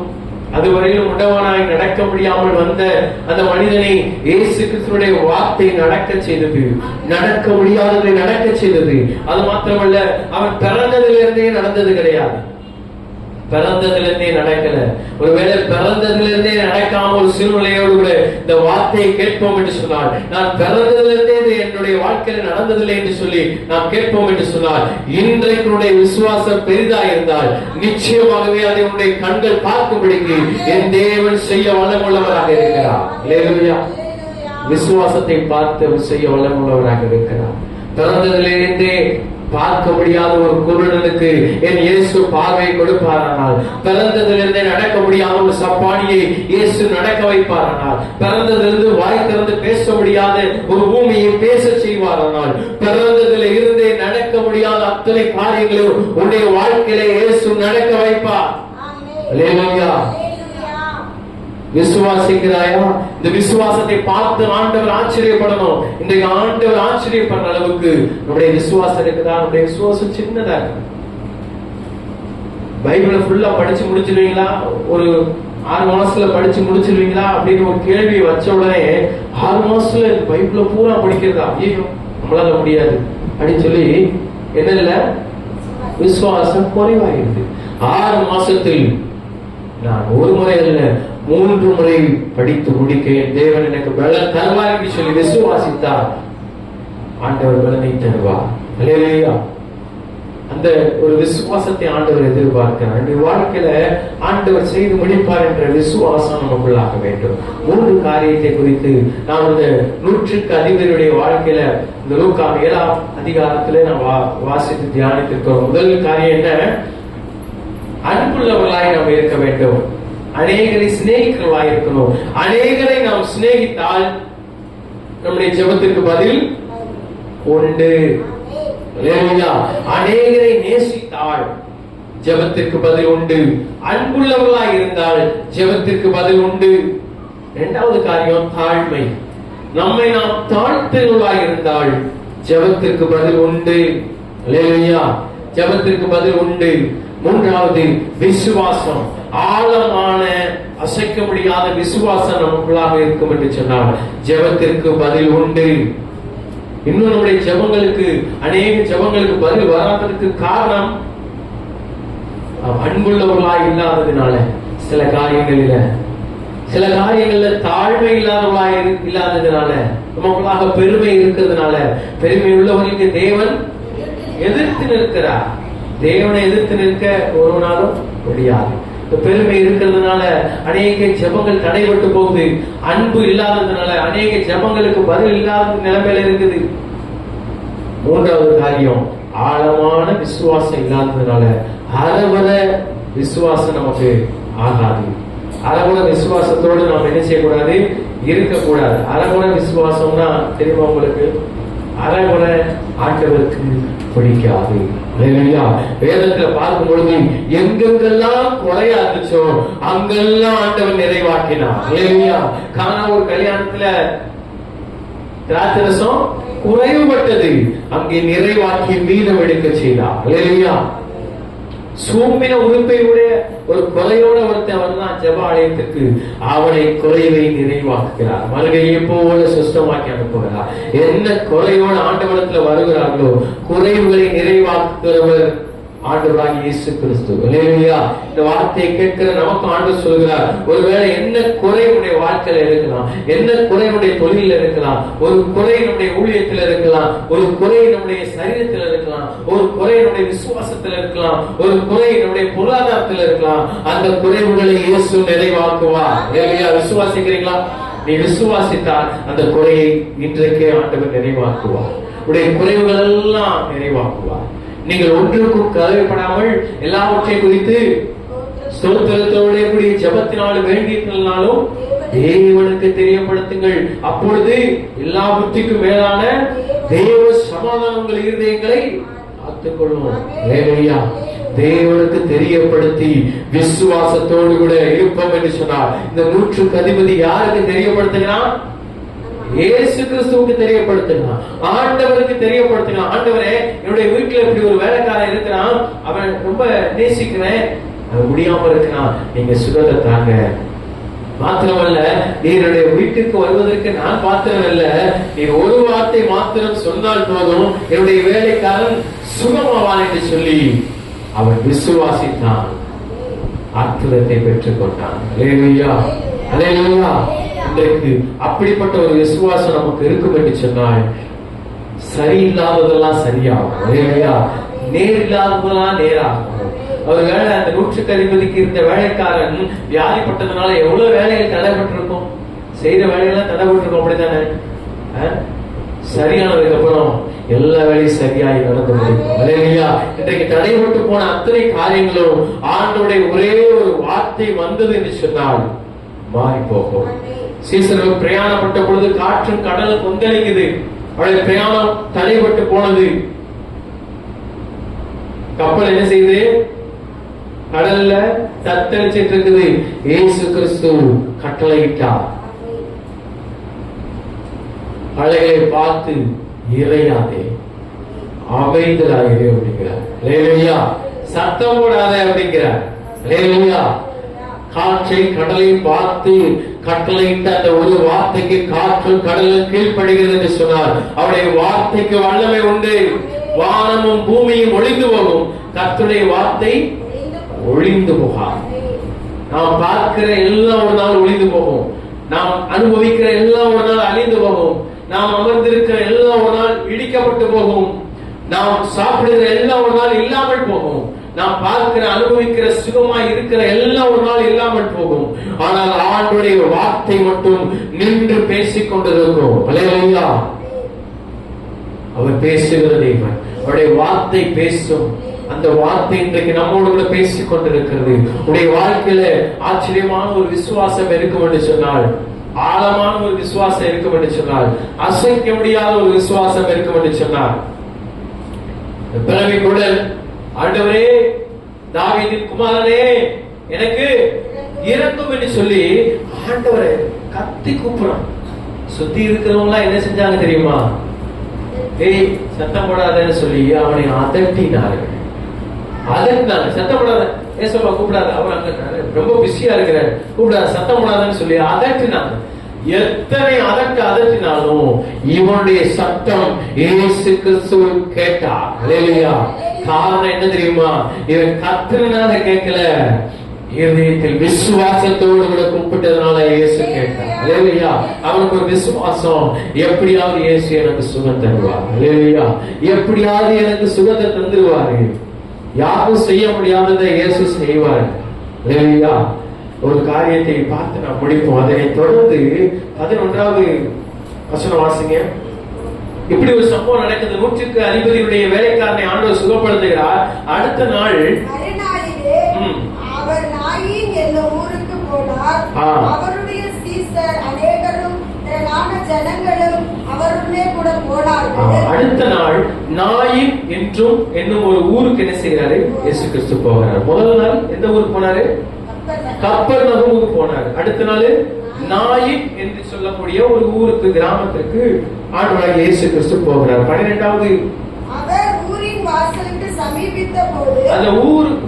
அதுவரையிலும் உண்டவனாய் நடக்க முடியாமல் வந்த அந்த மனிதனை இயேசு கிறிஸ்துவினுடைய வார்த்தை நடக்க செய்தது, நடக்க முடியாததை நடக்க செய்தது. அது மாத்திரமல்ல, அவன் பிறந்ததிலிருந்தே நடந்தது கிடையாது. பிறந்ததிலிருந்தே நடக்கல. ஒருவேளை பிறந்ததிலிருந்தே நடக்காம ஒரு சிறுநிலையோடு கூட இந்த வார்த்தையை கேட்போம் என்று சொன்னால், நான் பிறந்ததிலிருந்தே இது என்னுடைய வாழ்க்கையில் நடந்ததில்லை என்று சொல்லி நாம் கேட்போம் என்று சொன்னால், இன்றைக்கு உன்னுடைய விசுவாசம் பெரிதாக இருந்தால் நிச்சயமாகவே அதை உன்னுடைய கண்கள் பார்க்கும்படிக்கு என் தேவன் செய்ய வல்லமுள்ளவராக இருக்கிறார். அல்லேலூயா. விசுவாசத்தை பார்த்து செய்ய வல்லமுள்ளவராக இருக்கிறார். பிறந்ததிலிருந்தே பார்க்க முடியாத ஒரு குருடனுக்கு என் இயேசு பார்வை கொடுப்பாரானால், பிறந்ததிலிருந்தே நடக்க முடியாத ஒரு சப்பானியை இயேசு நடக்க வைப்பாரானால், பிறந்ததிலிருந்து வாய் திறந்து பேச முடியாத ஒரு பூமியை பேச செய்வாரானால், பிறந்ததில் இருந்தே நடக்க முடியாத அத்தனை காரியங்களும் உன்னுடைய வாழ்க்கையிலே இயேசு நடக்க வைப்பார். அல்லேலூயா. விசுவாசிக்கிறாயா? இந்த விசுவாசத்தை பார்த்து ஆண்டவர் ஆச்சரியப்படணும். இன்றைக்கு ஆண்டவர் ஆச்சரியப்படுற அளவுக்கு நம்முடைய விசுவாசம் இருக்குதா? நம்முடைய விசுவாசம் சின்னதா இருக்கு. பைபிளை ஃபுல்லா படிச்சு முடிச்சிருவீங்களா? ஒரு 6 மாசத்துல படிச்சு முடிச்சிருவீங்களா அப்படின்னு ஒரு கேள்வி வச்ச உடனே 6 மாசத்துல பைபிளை பூரா படிக்கிறதா? ஐயோ நம்மளால முடியாது அப்படின்னு சொல்லி என்ன இல்ல, விசுவாசம் குறைவாயிருது. 6 மாசத்தில் நான் ஒரு முறை அல்ல 3 முறை படித்து முடிக்க தேவன் எனக்கு பலன் தருவார் என்று சொல்லி விசுவாசித்தார். ஆண்டவர் பலனை தருவார். அல்லேலூயா. அந்த ஒரு விசுவாசத்தை ஆண்டவர் எதிர்பார்க்கிறார். இந்த வாழ்க்கையில ஆண்டவர் செய்து முடிப்பார் என்ற விசுவாசம் நமக்குள்ளாக வேண்டும். 3 காரியத்தை குறித்து நாம் இந்த 100க்கு அதிபருடைய வாழ்க்கையில இந்த லூக்கா 7ஆம் அதிகாரத்திலே நாம் வாசித்து தியானித்திருக்கிறோம். முதல் காரியம் என்ன? அன்புள்ளவர்களாய் நாம் இருக்க வேண்டும். அநேகரை சிநேகிக்கிறவர்களாய் இருக்கணும். அநேகரை நாம் சிநேகித்தால் நம்முடைய ஜெபத்திற்கு பதில் உண்டு. அநேகரை நேசித்தால் ஜெபத்திற்கு பதில் உண்டு. அன்புள்ளவர்களாய் இருந்தால் ஜெபத்திற்கு பதில் உண்டு. 2வது காரியம் தாழ்மை. நம்மை நாம் தாழ்த்துவர்களாய் இருந்தால் ஜெபத்திற்கு பதில் உண்டு. அல்லேலூயா. ஜெபத்திற்கு பதில் உண்டு. 3வது விசுவாசம். ஆழமான அசைக்க முடியாத விசுவாசம் நமக்குள்ளாக இருக்கும் என்று சொன்னால் ஜெபத்திற்கு பதில் உண்டு. இன்னும் நம்முடைய ஜெபங்களுக்கு அநேக ஜெபங்களுக்கு பதில் வராததற்கு காரணம் அன்புள்ளவர்களாய் இல்லாததுனால. சில காரியங்கள்ல தாழ்மை இல்லாததுனால, நமக்குள்ளாக பெருமை இருக்கிறதுனால. பெருமை உள்ளவர்களுக்கு தேவன் எதிர்த்து நிற்கிறார். தேவனை எதிர்த்து நிற்க ஒரு நாளும் முடியாது. பெருமை இருக்கிறதுனால அநேக ஜெபங்கள் தடைபட்டு போகுது. அன்பு இல்லாததுனால அநேக ஜெபங்களுக்கு பதில் இல்லாத நிலைமையில இருக்குது. 3வது காரியம் ஆழமான விசுவாசம் இல்லாததுனால அரவண விசுவாசம் நமக்கு ஆகாது. அரவண விசுவாசத்தோடு நாம் என்ன செய்யக்கூடாது? இருக்கக்கூடாது. அரைகுறை விசுவாசம்னா தெரியுமா உங்களுக்கு? அரைகுறை ஆண்டவருக்கு பிடிக்காது. வேதத்துல பார்க்கும் பொழுது எங்கெங்கெல்லாம் குறையா இருந்துச்சோ அங்கெல்லாம் ஆண்டவர் நிறைவாக்கினார். காணா ஒரு கல்யாணத்துல திராட்சரசம் குறைவுபட்டது, அங்கே நிறைவாக்கி மீதம் எடுக்க செய்தார். சூம்பின உறுப்பையுடைய ஒரு குறையோட ஒருத்தன் வந்தான் ஜெப ஆலயத்துக்கு, அவனை குறைவை நிறைவாக்குகிறார். மல்கையை போல சுத்தமாக்கி அனுப்புகிறார். என்ன குறையோட ஆண்டவரத்துல வருகிறார்களோ குறைவுகளை நிறைவாக்குகிறவர் ஆண்டவராகிய இயேசு கிறிஸ்து. அல்லேலூயா. இந்த வார்த்தையை கேட்கிற நமக்கு ஆண்டவர் சொல்கிறார், ஒருவேளை என்ன குறை உடைய வாழ்க்கையில இருக்கலாம், என்ன குறை உடைய தொழில இருக்கலாம், ஒரு குறை நம்முடைய ஊழியத்தில் இருக்கலாம், ஒரு குறை நம்முடைய சரீரத்தில் இருக்கலாம், ஒரு குறை நம்முடைய விசுவாசத்தில் இருக்கலாம், ஒரு குறை நம்முடைய பொருளாதாரத்தில் இருக்கலாம். அந்த குறைவுகளை இயேசு நிறைவாக்குவார். அல்லேலூயா. விசுவாசிக்கிறீங்களா? நீ விசுவாசித்தால் அந்த குறையை இன்றைக்கே ஆண்டவர் நிறைவாக்குவார். உடைய குறைவுகள் எல்லாம் நிறைவாக்குவார். நீங்கள் ஒன்றுக்கும் கவலைப்படாமல் எல்லாவற்றை குறித்து ஸ்தோத்திரத்தோட கூடிய ஜெபத்தினாலும் வேண்டினாலும் தேவனுக்கு தெரியப்படுத்துங்கள். அப்பொழுது எல்லா புத்திக்கும் மேலான தேவ சமாதானம் உங்கள் இருதயங்களை காத்துக்கொள்ளும். அல்லேலூயா. தேவனுக்கு தெரியப்படுத்தி விசுவாசத்தோடு கூட இருப்போம் என்று சொன்னார். இந்த 100க்கு அதிபதி யாருக்கு தெரியப்படுத்துகிறான்? இயேசு கிறிஸ்துவுக்கு தெரியப்படுத்தினான், ஆண்டவருக்கு தெரியப்படுத்தினான். ஆண்டவரே, என்னுடைய வீட்டுல இப்படி ஒரு வேலைக்காரன் இருக்கிறான், அவன் ரொம்ப நேசிக்கிறேன், அவன் முடியாம இருக்கிறான், நீங்க சுகத்தை தாங்க. மாத்திரமல்ல, என்னுடைய வீட்டுக்கு வருவதற்கு நான் பாத்திரம் அல்ல, நீ ஒரு வார்த்தை மாத்திரம் சொன்னால் போதும் என்னுடைய வேலைக்காரன் சுகமாவான் என்று சொல்லி அவன் விசுவாசித்தான், அற்புதத்தை பெற்றுக் கொண்டான். அல்லேலூயா. அல்லேலூயா. இன்றைக்கு அப்படிப்பட்ட ஒரு விசுவாசம் நமக்கு இருக்கும் என்று சொன்னால் சரியில்லாததெல்லாம் சரியாகும். நேர் இல்லாததெல்லாம் நேராகும். ஒருவேளை அந்த 100க்கு அதிபதிக்கு இருந்த வேலைக்காரன் வியாதிப்பட்டதுனால எவ்வளவு வேலைகள் தடைபட்டிருக்கும், செய்த வேலையெல்லாம் தடைபட்டிருக்கும். அப்படித்தானே? சரியானதுக்கு அப்புறம் எல்லா வேலையும் சரியாகி நடந்து முடியும். இன்றைக்கு தடைபட்டு போன அத்தனை காரியங்களும் ஆண்டவருடைய ஒரே ஒரு வார்த்தை வந்தது என்று சொன்னால் மாறி போகும். சீசர்கள் பிரயாணப்பட்ட பொழுது காற்றும் கடல் கொந்தளிக்குது, அவருடைய பிரயாணம் தடைபட்டு போனது. கப்பல் என்ன செய்யுது? கடல்ல தத்தளிச்சிட்டு இருக்குது. இயேசு கிறிஸ்து கட்டளையிட்டார், அலைகளை பார்த்து இறையாதே, அமைதலாகிறே அப்படிங்கிறார். அல்லேலூயா. சத்தம் போடாதே அப்படிங்கிறார். அல்லேலூயா. காற்றை கடலை பார்த்து கட்டளையிட்ட அந்த ஒரு வார்த்தைக்கு காற்று கடலும் கீழ்ப்படுகிறது என்று சொன்னார். அவருடைய வார்த்தைக்கு வல்லமை உண்டு. வானமும் பூமியும் ஒளிந்து போகும், கர்த்தருடைய வார்த்தை ஒளிந்து போகாது. நாம் பார்க்கிற எல்லாம் ஒரு நாள் ஒளிந்து போகும், நாம் அனுபவிக்கிற எல்லாம் ஒரு நாள் அழிந்து போகும், நாம் அமர்ந்திருக்கிற எல்லாம் ஒரு நாள் இடிக்கப்பட்டு போகும், நாம் சாப்பிடுகிற எல்லாம் ஒரு நாள் இல்லாமல் போகும், நாம் பார்க்கிற அனுபவிக்கிற சுகமாய் இருக்கிற எல்லாம் ஒரு நாள் இல்லாமல் போகும். ஆனால் ஆண்டவருடைய வார்த்தை மட்டும் நின்று பேசிக் கொண்டிருக்கிறோம். அல்லேலூயா. அவர் பேசுகிற தேவன், அவருடைய வார்த்தை பேசும். அந்த வார்த்தை இன்றைக்கு நம்மோடு கூட பேசிக் கொண்டிருக்கிறது. உடைய வாழ்க்கையில ஆச்சரியமான ஒரு விசுவாசம் இருக்கும் என்று சொன்னால், ஆழமான ஒரு விசுவாசம் இருக்கும் என்று சொன்னால், அசைக்க முடியாத ஒரு விசுவாசம் இருக்கும் என்று சொன்னார். பிறவி கூட ஆண்டவரே, தாவீதின் குமாரனே, எனக்கு இரக்கம் என்று சொல்லி ஆண்டவரை கத்தி கூப்பிடுறான். சுத்தி இருக்கிறவங்க என்ன செஞ்சாங்க தெரியுமா? ஏய், சத்தம் போடாதன்னு சொல்லி அவனை அதட்டினார்கள். அதட்டினாங்க. சத்தம் போடாத, ஏசப்பா கூப்பிடாத, அவர் அங்க ரொம்ப பிஸியா இருக்கிறார், கூப்பிடாத, சத்தம் போடாதன்னு சொல்லி அதட்டினாங்க. எத்தனை அதட்டினாலும் இவனுடைய சத்தம் இயேசு கிறிஸ்து கேட்டார். அல்லேலூயா. காரணம் என்ன தெரியுமா? இவன் கத்துறனால கேட்கல, இருதயத்தில் விசுவாசத்தோடு கூட கூப்பிட்டதுனால இயேசு கேட்டார். அல்லேலூயா. அவனுக்கு ஒரு விசுவாசம், எப்படியாவது இயேசு எனக்கு சுகம் தருவார். அல்லேலூயா. எப்படியாவது எனக்கு சுகத்தை தந்துருவாரு, யாரும் செய்ய முடியாததை இயேசு செய்வார். அல்லேலூயா. ஒரு காரியத்தை பார்த்து நான் முடிப்போம். அதனை தொடர்ந்து 11வது வசனம் வாசிங்க. இப்படி ஒரு சம்பவம் நடக்குது. 100க்கு அதிபதியுடைய வேலைக்காரனை ஆண்டவர் சுகப்படுத்துகிறார். அடுத்த நாள் அவர் நாயின் என்ற ஊருக்கு போனார். அவருடைய சீசர் அநேகரும் ஜனங்களும் அவருடனே கூட போனார்கள். அடுத்த நாள் நாயின் என்றும் என்னும் ஒரு ஊருக்கு என்ன செய்கிறாரு? இயேசு கிறிஸ்து போகிறார். முதல் நாள் எந்த ஊருக்கு போனாரு? கப்பர்நகூமுக்கு போனார். அடுத்த நாள் நாயின் என்று சொல்லக்கூடிய ஒரு ஊருக்கு, கிராமத்திற்கு ஆண்டவராகிய இயேசு கிறிஸ்து போகிறார். 12வது அவர் ஊரின் வாசலுக்கு சமீபித்த போது, அந்த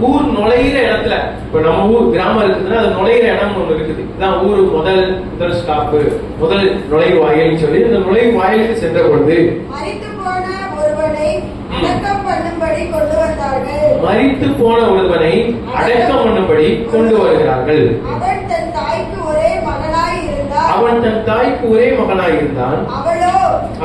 ஊர் நுழையிற இடத்துல, இப்ப நம்ம ஊர் கிராமம் இருக்குதுன்னா அது நுழையிற இடம் ஒண்ணு இருக்குது. இதான் ஊரு முதல் ஸ்டாப், முதல் நுழைவாயில் சொல்லி அந்த நுழைவாயிலுக்கு சென்ற பொழுது மரித்து போன ஒருவனை அடக்கம் பண்ணும்படி கொண்டு வந்தார்கள். மரித்து போன ஒருவனை அடக்கம் பண்ணும்படி கொண்டு வருகிறார்கள். அவன் தன் தாய்க்கு ஒரே மகனாய் இருந்தான். அவன் தன் தாய்க்கு ஒரே மகனாய் இருந்தான்.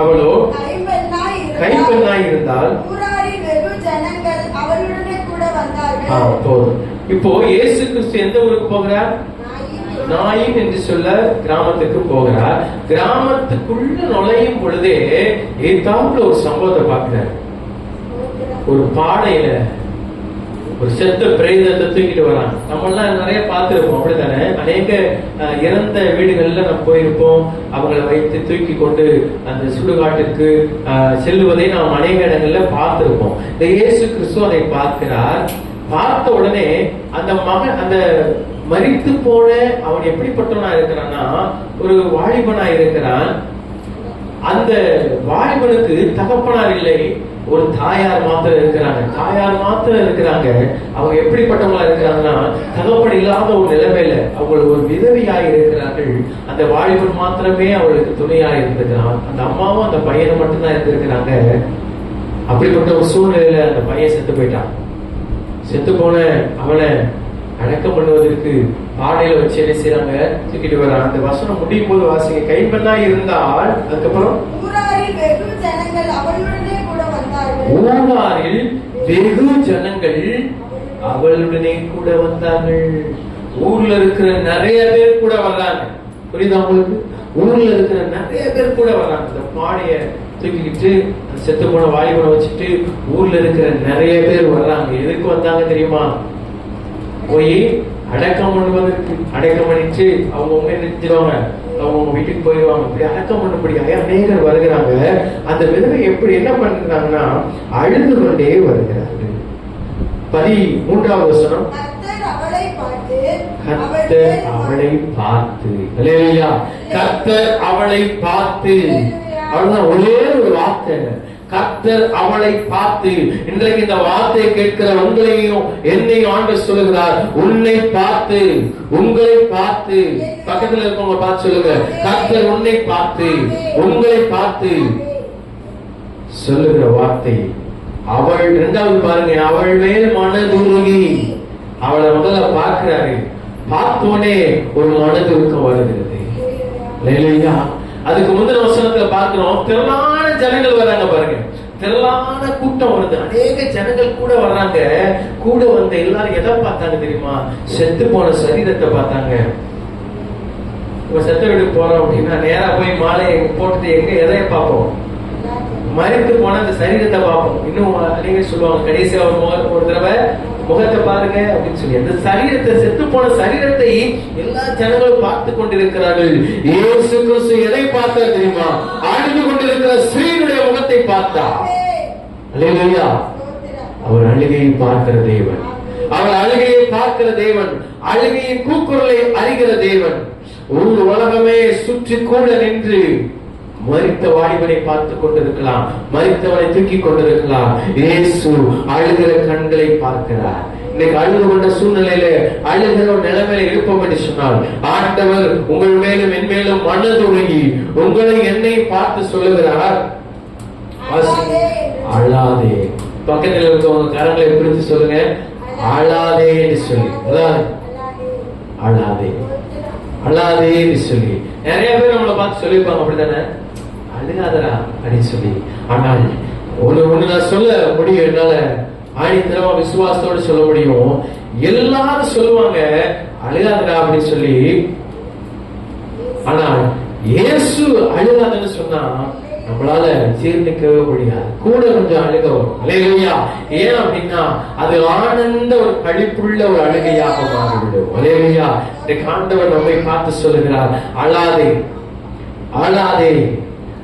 அவளோ கைம்பெண்ணாய் இருந்தால். ஊராரில் வெகு ஜனங்கள் அவளுடனே கூட வந்தார்கள். போதும். இப்போ இயேசு கிறிஸ்து எந்த ஊருக்கு போகிறார்? நாயின் என்று சொல்ல கிராமத்துக்கு போகிறார். கிராமத்துக்குள்ள நுழையும் பொழுதே ஏதாப்புல ஒரு சம்பவத்தை பார்க்கிறார். ஒரு பாடையில ஒரு செத்த பிரேதத்தை தூக்கிட்டு வராங்க. நம்ம எல்லாம் நிறைய பார்த்திருப்போம், அப்படித்தானே? அநேக இறந்த வீடுகள்ல நம்ம போயிருப்போம். அவங்களை வைத்து தூக்கி கொண்டு அந்த சுடுகாட்டுக்கு செல்லுவதை நாம் அநேக இடங்கள்ல பார்த்திருப்போம். இந்த இயேசு கிறிஸ்து அதை பார்க்கிறார். பார்த்த உடனே அந்த மகன், அந்த மரித்து போன அவன் எப்படிப்பட்டவனா இருக்கிறான்னா, ஒரு வாலிபனா இருக்கிறான். அந்த வாலிபனுக்கு தகப்பனார் இல்லை, ஒரு தாயார் மாத்திரம் இருக்கிறாங்க. அவங்க எப்படிப்பட்டவங்களா இருக்கிறாங்கன்னா, தகப்பன் இல்லாத ஒரு நிலைமையில அவங்க ஒரு விதவியாய் இருக்கிறார்கள். அந்த வாலிபன் மாத்திரமே அவளுக்கு துணையாய் இருந்திருக்கிறான். அந்த அம்மாவும் அந்த பையனை மட்டும்தான் இருந்திருக்கிறாங்க. அப்படிப்பட்ட ஒரு சூழ்நிலையில அந்த பையன் செத்து போயிட்டான். செத்து போன அவனை அடக்கம் பண்ணுவதற்கு பாடையில வச்சு என்ன செய்யறாங்க? தூக்கிட்டு வர்றாங்க. அந்த வசனம் முடியும் போது வாசிங்க. கைம்பெண்ணா இருந்தால், அதுக்கப்புறம் ஊராரில் வெகு ஜனங்கள் அவளுடனே கூட வந்தார்கள். ஊர்ல இருக்கிற நிறைய பேர் கூட வர்றாங்க. புரியுதா உங்களுக்கு? ஊர்ல இருக்கிற நிறைய பேர் கூட வர்றாங்க. அந்த பாடைய தூக்கிக்கிட்டு செத்து போன வாலிபனை வச்சுட்டு ஊர்ல இருக்கிற நிறைய பேர் வர்றாங்க. எதுக்கு வந்தாங்க தெரியுமா? போய் அடக்கம் பண்ணுவதற்கு. அடக்கம் பண்ணிட்டு அவங்க நிறுத்திடுவாங்க, அவங்க வீட்டுக்கு போயிடுவாங்க. இப்படி அடக்கம் பண்ணபடியாக அநேகர் வருகிறாங்க. அந்த விதவை எப்படி என்ன பண்றாங்கன்னா, அழுது கொண்டே வருகிறார்கள். 13வது வசனம், கர்த்தர் அவளை பார்த்து, அவ்வளவுதான், ஒரே ஒரு வார்த்தை, கர்த்தர் அவளை பார்த்து. இன்றைக்கு இந்த வார்த்தையை கேட்கிற உங்களையும் என்னையும் ஆண்டவர் சொல்லுகிறார், உன்னை பார்த்து, உங்களை பார்த்து. பக்கத்துல இருக்கவங்க பார்த்து சொல்லுங்க, கர்த்தர் உன்னை பார்த்து, உங்களை பார்த்து சொல்லுகிற வார்த்தை. அவள், இரண்டாவது பாருங்க, அவள் மேல் மனதுருகி. அவளை முதல்ல பார்க்கிறாரு. பார்த்தோனே ஒரு மனதுருக்கம் வருகிறது. இல்லையா? அதுக்கு முந்தின வசனத்துல பார்க்கிறோம், திரளான ஜனங்கள் வராங்க பாருங்க. திரளான கூட்டம் வருது, அநேக ஜனங்கள் கூட வர்றாங்க. கூட வந்த எல்லாரும் எதை பார்த்தாங்க தெரியுமா? செத்து போன சரீரத்தை பார்த்தாங்க. செத்த வீட்டுக்கு போறோம் அப்படின்னா நேரா போய் மாலையை போட்டுட்டு எங்க எதைய பார்ப்போம்? மரித்து போன அந்த சரீரத்தை பார்ப்போம். இன்னும் நீங்க சொல்லுவாங்க, கடைசியா ஒரு தடவை முகத்தை பாருங்க அப்படின்னு சொல்லி அந்த சரீரத்தை, செத்து போன சரீரத்தை எல்லா ஜனங்களும் பார்த்து கொண்டிருக்கிறார்கள். இயேசு கிறிஸ்து எதை பார்த்தார் தெரியுமா? அழுது கொண்டிருக்கிற ஸ்திரீனுடைய முகத்தை பார்த்தார். அல்லேலூயா! அவர் அழுகையை பார்க்கிற தேவன், அவர் அழுகையை பார்க்கிற தேவன், அழுகையின் கூக்குரலை அறிகிற தேவன். ஒரு உலகமே சுற்றி கூட நின்று மரித்த வாலிபனை பார்த்து கொண்டிருக்கலாம், மரித்தவனை தூக்கி கொண்டிருக்கலாம். இயேசு அழுகிற கண்களை பார்க்கிறார். இன்னைக்கு அழுது கொண்ட சூழ்நிலையில, அழுகிற ஒரு நிலைமையில இருப்போம் என்று சொன்னால், ஆண்டவர் உங்கள் மேலும் என் மேலும் மனதுருகி உங்களை என்னை பார்த்து சொல்லுகிறார், அழாதே. பக்கத்தில் இருக்கவங்க கரங்களை பிடித்து சொல்லுங்க, அழாதே என்று சொல்லி. அழாதே, அழாதே என்று சொல்லி. நிறைய பேர் நம்மளை பார்த்து சொல்லியிருப்பாங்க, அப்படித்தானே? அழுகாதரா அப்படின்னு சொல்லி. ஆனால் ஒண்ணு நான் சொல்ல முடியும், என்னால ஆணித்தரமா விசுவாசத்தோடு சொல்ல முடியும். எல்லாரும் சொல்லுவாங்க அழுகாதரா அப்படின்னு சொல்லி. ஆனால் இயேசு அழுகாதன்னு சொன்னா நம்மளால ஜீர்ணிக்கவே முடியாது. கூட கொஞ்சம் அழுகவும். அல்லேலூயா! ஏன் அப்படின்னா அது ஆனந்த ஒரு கழிப்புள்ள ஒரு அழுகையாக மாறிவிடும். அல்லேலூயா! இந்த ஆண்டவர் நம்மை பார்த்து சொல்லுகிறார், அழாதே. அழாதே.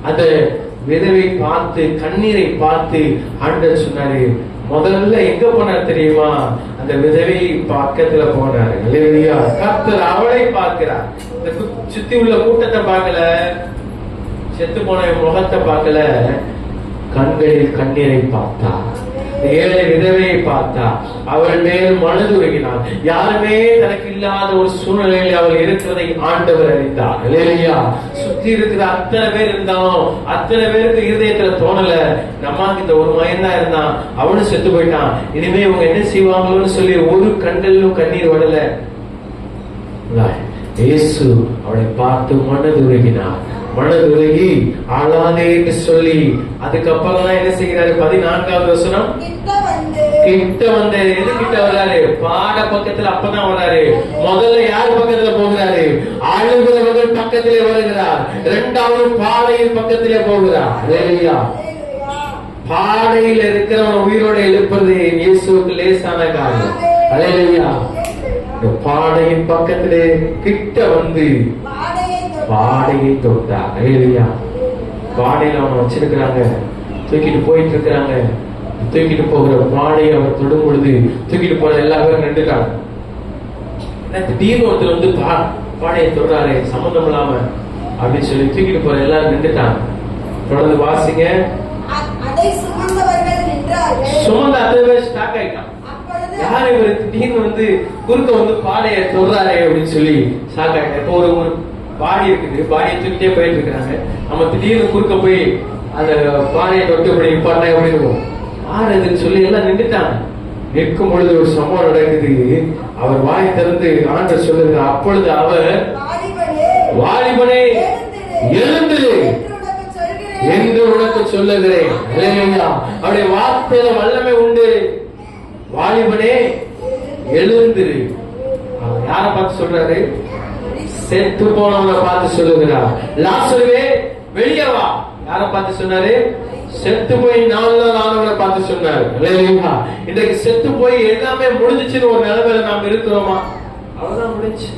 அந்த விதவை பார்த்து, கண்ணீரை பார்த்து ஆண்டவர் சொன்னாரு, முதல்ல எங்க போனார் தெரியுமா? அந்த விதவை பக்கத்துல போனாரு. அல்லேலூயா. கர்த்தர் அவளை பார்க்கிறார். இந்த சுத்தி உள்ள கூட்டத்தை பார்க்கல, செத்து போன முகத்தை பார்க்கல, கண்களில் கண்ணீரை பார்த்தார். ஏழை விதவையை பார்த்தா, அவள் மேல் மனது உருகினார். யாருமே தனக்கு இல்லாத ஒரு சூழ்நிலையில் அவள் இருக்கிறதை ஆண்டவர் அறிந்தார். இல்லையா? சுத்தி இருக்கிற அத்தனை பேர் இருந்தாலும் அத்தனை பேருக்கு இருதயத்துல தோணல, நம்மாக்கு இந்த ஒரு மயன் தான் இருந்தான், அவனும் செத்து போயிட்டான், இனிமே இவங்க என்ன செய்வாங்களோன்னு சொல்லி ஒரு கண்களிலும் கண்ணீர் வரல. இயேசு அவளை பார்த்து மனது உருகினார். மனதுருகி அழாதே என்று சொல்லி அதுக்கப்புறம் தான் என்ன செய்கிறாரு? 14வது வசனம், கிட்ட வந்து எது கிட்ட வர்றாரு? பாட பக்கத்துல. அப்பதான் வர்றாரு. முதல்ல யார் பக்கத்துல போகிறாரு? அழுகிறவர்கள் பக்கத்திலே வருகிறார். இரண்டாவது பாடையின் பக்கத்திலே போகிறார். இல்லையா? பாடையில் இருக்கிறவன் உயிரோட எழுப்புறது இயேசுவுக்கு லேசான காரியம். அல்லேலூயா. பாடையின் பக்கத்திலே கிட்ட வந்து பாடையை தொட்டார். அல்லேலூயா. பாடையில அவனை வச்சிருக்கிறாங்க, தூக்கிட்டு போயிட்டு இருக்கிறாங்க. தூக்கிட்டு போகிற பாடையை அவர் தொடும் பொழுது தூக்கிட்டு போற எல்லா பேரும் நின்றுட்டாங்க. திடீர்னு ஒருத்தர் வந்து பாடையை தொடுறாரு சம்பந்தம் இல்லாம அப்படின்னு சொல்லி தூக்கிட்டு போற எல்லாரும் நின்றுட்டாங்க. தொடர்ந்து வாசிங்க. சுமந்த அத்தனை பேர் ஸ்டாக் ஆயிட்டான். யாரு இவரு திடீர்னு வந்து குறுக்க வந்து பாடையை தொடுறாரு அப்படின்னு சொல்லி ஸ்டாக் ஆயிட்டான். இப்போ ஒரு பாடி இருக்குது, பாடியை தூக்கிட்டே போயிட்டு இருக்காங்க. நம்ம திடீர்னு குறுக்க போய் அந்த பாடையை தொட்டு இப்படி பாட்டா எப்படி இருக்கும்? ஆறுதுன்னு சொல்லி எல்லாம் நின்றுட்டாங்க. நிற்கும் பொழுது ஒரு சம்பவம் நடக்குது. அவர் வாய் திறந்து ஆண்டவர் சொல்லுங்க, அப்பொழுது அவர், வாலிபனே எழுந்திரு என்று உனக்கு சொல்லுகிறேன். அவருடைய வார்த்தையில வல்லமை உண்டு. வாலிபனே எழுந்திரு. யார பார்த்து சொல்றாரு? செத்து போனவனை பார்த்து சொல்லுகிறார். லாசருவே வெளியே வா. யார பார்த்து சொன்னாரு? செத்து போய் 4 நாள் ஆனவனை பார்த்து சொன்னாரு. இன்றைக்கு செத்து போய் எல்லாமே முடிஞ்சிச்சுன்னு ஒரு நிலைமையில நாம் இருக்கிறோமா? அவ்வளவுதான், முடிஞ்சு,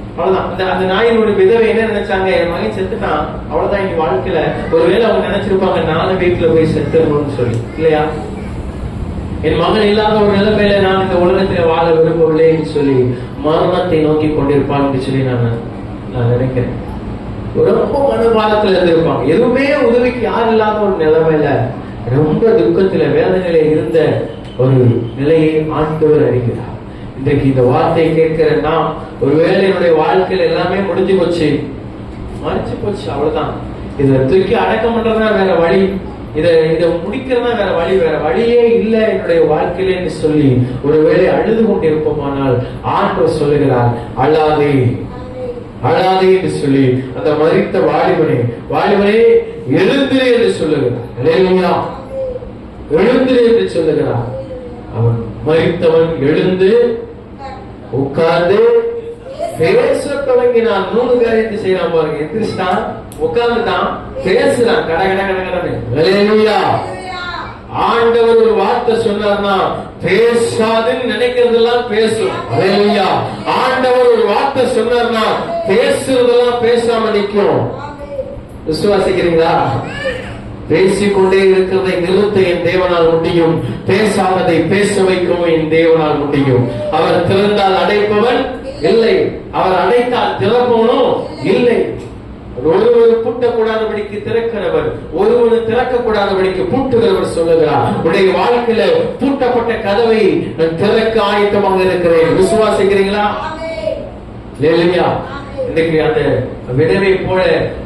அவ்வளவுதான். அந்த நாயினுடைய விதவை என்ன நினைச்சாங்க? என் மகன் செத்துட்டான், அவ்வளவுதான் இனி வாழ்க்கையில. ஒருவேளை அவங்க நினைச்சிருப்பாங்க, நானும் வீட்டுல போய் செத்துறணும்னு சொல்லி. இல்லையா? என் மகன் இல்லாத ஒரு நிலைமையில நான் இந்த உலகத்தில வாழ விரும்பவில்லைன்னு சொல்லி மரணத்தை நோக்கி கொண்டிருப்பான் என்று சொல்லி நான் நினைக்கிறேன். ரொம்ப மனபாரத்துல இருந்திருப்பாங்க. எதுவுமே உதவிக்கு யார் இல்லாத ஒரு நிலைமையில, ரொம்ப துக்கத்துல வேதனையில இருந்த ஒரு நிலையை ஆண்டவர் அறிகிறார். இன்றைக்கு இந்த வார்த்தையை கேட்கிற நாம், ஒருவேளை என்னுடைய வாழ்க்கையில எல்லாமே முடிஞ்சு போச்சு, மறைச்சு போச்சு, அவ்வளவுதான், இதை தூக்கி அடக்கம் பண்றதுனா வேற வழி, இதை முடிக்கிறதா வேற வழி, வேற வழியே இல்லை என்னுடைய வாழ்க்கையில என்று சொல்லி ஒருவேளை அழுது கொண்டிருப்போமானால் ஆண்டவர் சொல்லுகிறார், அழாதே அழாதே என்று சொல்லி அந்த மரித்த வாலிபனே எழுந்திரு என்று சொல்லுகிறார். எழுந்திரு என்று சொல்லுகிறார். அவன் மரித்தவன் எழுந்து உட்கார்ந்து பேச தொடங்கினான். 3 காரியத்தை செய்யலாம் பாருங்க. எந்திரிச்சிட்டான், உட்கார்ந்துட்டான், பேசுறான், கட கட கட கடன்னு. ஆண்டவர் ஒரு வார்த்தை சொன்னார்னா பேசாதுன்னு நினைக்கிறதெல்லாம் பேசும். ஆண்டவர் ஒரு வார்த்தை சொன்னார்னா பேசுறதெல்லாம் பேசாம நிற்கும். விசுவாசிக்கிறீங்களா? பேசிக்கொண்டே இருக்கிறதை நிறுத்த என் தேவனால் முடியும், பேசாததை பேச வைக்கவும் என் தேவனால் முடியும். அவர் திறந்தால் அடைப்பவன் இல்லை, அவர் அடைத்தால் திறப்பவனும் இல்லை. ஒருவர் பூட்டக்கூடாதபடிக்கு திறக்கிறவர், ஒருவர் திறக்கக்கூடாதபடிக்கு பூட்டுகிறவர் சொல்லுகிறார். உடைய வாழ்க்கையில பூட்டப்பட்ட கதவை திறக்க ஆயத்தமாக இருக்கிறேன். விசுவாசிக்கிறீங்களா? இன்னைக்கு அந்த விதவை போல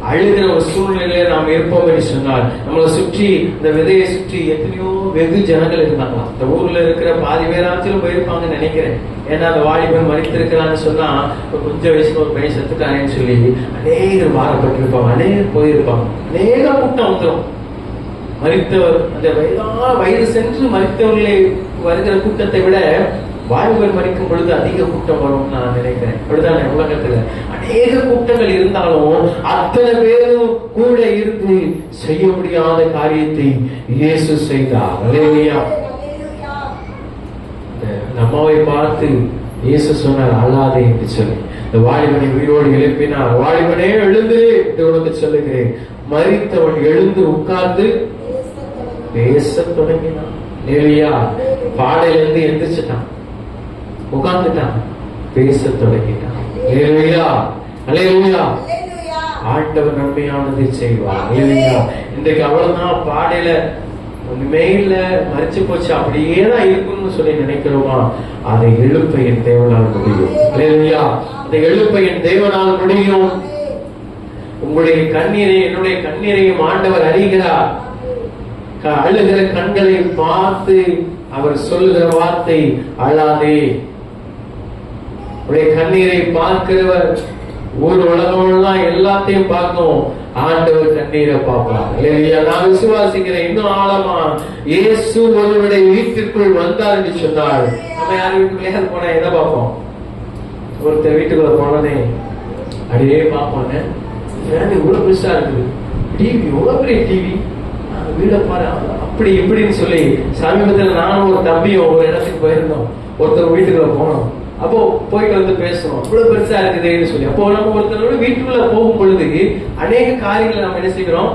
அழுகிற ஒரு சூழ்நிலையில நாம் இருப்போம் என்று சொன்னால், நம்மளை சுற்றி இந்த விதையை சுற்றி எத்தனையோ வெகு ஜனங்கள் இருந்தாங்க. அந்த ஊர்ல இருக்கிற பாதி பேராச்சும் போயிருப்பாங்கன்னு நினைக்கிறேன். ஏன்னா அந்த வாலிபன் மறித்திருக்கிறான்னு சொன்னா, கொஞ்சம் வயசுல ஒரு பையன் செத்துட்டானேன்னு சொல்லி அநேகர் பாரப்பட்டிருப்பாங்க, அநேகர் போயிருப்பாங்க, அநேக கூட்டம் வந்துடும். மறித்தவர் அந்த வயது சென்று மறித்தவர்களை வருகிற கூட்டத்தை விட வாலிபர் மறிக்கும் பொழுது அதிக கூட்டம் வரும் நான் நினைக்கிறேன். அப்படிதான் உலகத்துல அநேக கூட்டங்கள் இருந்தாலும் அத்தனை பேரும் கூட இருந்து செய்ய முடியாத காரியத்தை இயேசு செய்தார். அல்லேலூயா. அம்மாவை பார்த்து இயேசு சொன்னார் அழாதே என்று சொல்லி. இந்த வாலிபனை உயிரோடு எழுப்பினார். வாலிபனே எழுந்து என்று உனக்கு சொல்லுகிறேன். மரித்தவன் எழுந்து உட்கார்ந்து பேச தொடங்கினான். இல்லையா? பாடையிலிருந்து எந்திரிச்சிட்டான், உட்கார்ந்துட்டான், பேச தொடங்கிட்டான். இல்லையா? அல்லேலூயா. ஆண்டவர் நன்மையானதை செய்வார். இல்லையா? இன்றைக்கு அவ்வளவுதான், பாடையில மெயில மறைச்சு போச்சு, அப்படியே தான் இருக்கும்னு சொல்லி நினைக்கிறோமா? அதை எழுப்ப என் தேவனால் முடியும். இல்லையா? அதை எழுப்ப என் தேவனால் முடியும். உங்களுடைய கண்ணீரை, என்னுடைய கண்ணீரையும் ஆண்டவர் அறிகிறார். அழுகிற கண்களை பார்த்து அவர் சொல்லுகிற வார்த்தை அழாதே. உடைய கண்ணீரை பார்க்கிறவர் ஊர் உலகம் எல்லாத்தையும் பார்க்கும், ஆண்டவர் கண்ணீரை பார்ப்பார். இல்லையா? நான் விசுவாசிக்கிறேன். இன்னும் ஆழமா, இயேசு ஒருவருடைய வீட்டிற்குள் வந்தார் என்று சொன்னார். நம்ம யார் வீட்டுக்குள்ளே போனா என்ன பார்ப்போம்? ஒருத்தர் வீட்டுக்குள்ள போனதே அப்படியே பார்ப்போங்க. இவ்வளவு பெருசா இருக்குது, டிவி எவ்வளவு பெரிய டிவி, வீட பாரு, அப்படி இப்படின்னு சொல்லி. சமீபத்தில் நானும் ஒரு தம்பியும் ஒரு இடத்துக்கு போயிருந்தோம். ஒருத்தர் வீட்டுக்குள்ள போனோம். அப்போ போயிட்டு வந்து பேசுறோம், இவ்வளவு பெருசா இருக்குதுன்னு சொல்லி. அப்போ நம்ம ஒருத்தரோட வீட்டுக்குள்ள போகும் பொழுது அநேக காரியங்களை நம்ம என்ன செய்கிறோம்?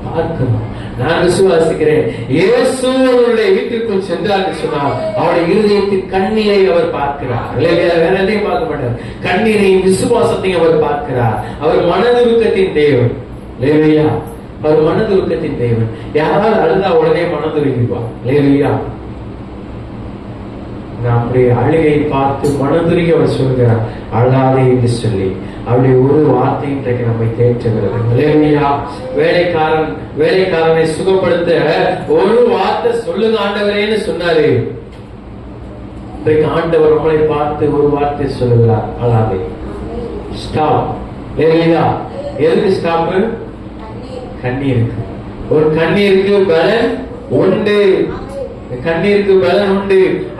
பார்க்கிறோம். நான் விசுவாசிக்கிறேன், இயேசு அவருடைய வீட்டிற்குள் சென்றார் சொன்னால் அவருடைய இருதயத்தின் கண்ணீரை அவர் பார்க்கிறார். வேற எதையும் பார்க்க மாட்டார். கண்ணீரையும் விசுவாசத்தையும் அவர் பார்க்கிறார். அவர் மனதுருக்கத்தின் தேவன். இல்லையா? அவர் மனதுருக்கத்தின் தேவன். யாராவது அழுதா உடனே மனதுருகிடுவார். இல்லையா? நம்முடைய அழுகை பார்த்து மனதுருகி அவர் சொல்கிறார் அழாதே என்று சொல்லி. அவருடைய ஒரு வார்த்தை இன்றைக்கு நம்மை தேற்றுகிறது. இல்லையா? வேலைக்காரனை சுகப்படுத்த ஒரு வார்த்தை சொல்லுங்க ஆண்டவரேன்னு சொன்னாரு. இன்றைக்கு ஆண்டவர் நம்மளை பார்த்து ஒரு வார்த்தை சொல்லுகிறார் அழாதே. ஸ்டாப். இல்லையா? எதுக்கு ஸ்டாப்? கண்ணீருக்கு. ஒரு கண்ணீருக்கு பலன் உண்டு. கண்ணீருக்கு பலன் உண்டு.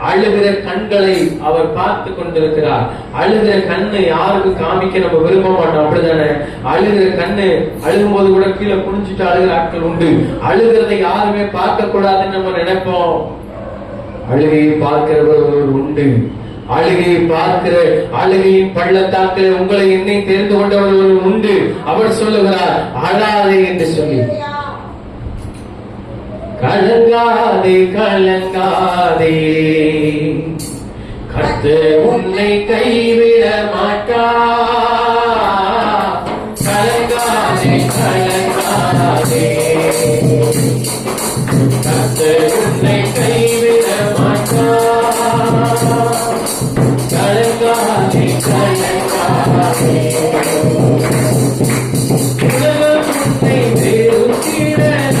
அழுகிற கண்களை அவர் பார்த்து கொண்டிருக்கிறார். அழுகிற கண்ணு யாருக்கு காமிக்க நம்ம விரும்ப மாட்டோம், அப்படித்தானே? அழுகிற கண்ணு அழுகும் போது கூட கீழே குனிஞ்சிட்டு அழுகிற ஆட்கள் உண்டு. அழுகிறதை யாருமே பார்க்க கூடாதுன்னு நம்ம நினைப்போம். அழுகையை பார்க்கிறவர்கள் உண்டு. அழுகையை பார்க்கிற அழுகையின் பள்ளத்தாக்களை உங்களை என்னை தெரிந்து கொண்டவர்கள் உண்டு. அவர் சொல்லுகிறார் அழாதே என்று சொல்லி. கலங்காதே கலங்காதே, கர்த்தர் உன்னை கைவிட மாட்டார். கலங்காதே கலங்காதே, கர்த்தர் உன்னை கைவிட மாட்டார். கலங்காதே கலங்காதே, உலகம் உன்னை வெறுக்கிறதா,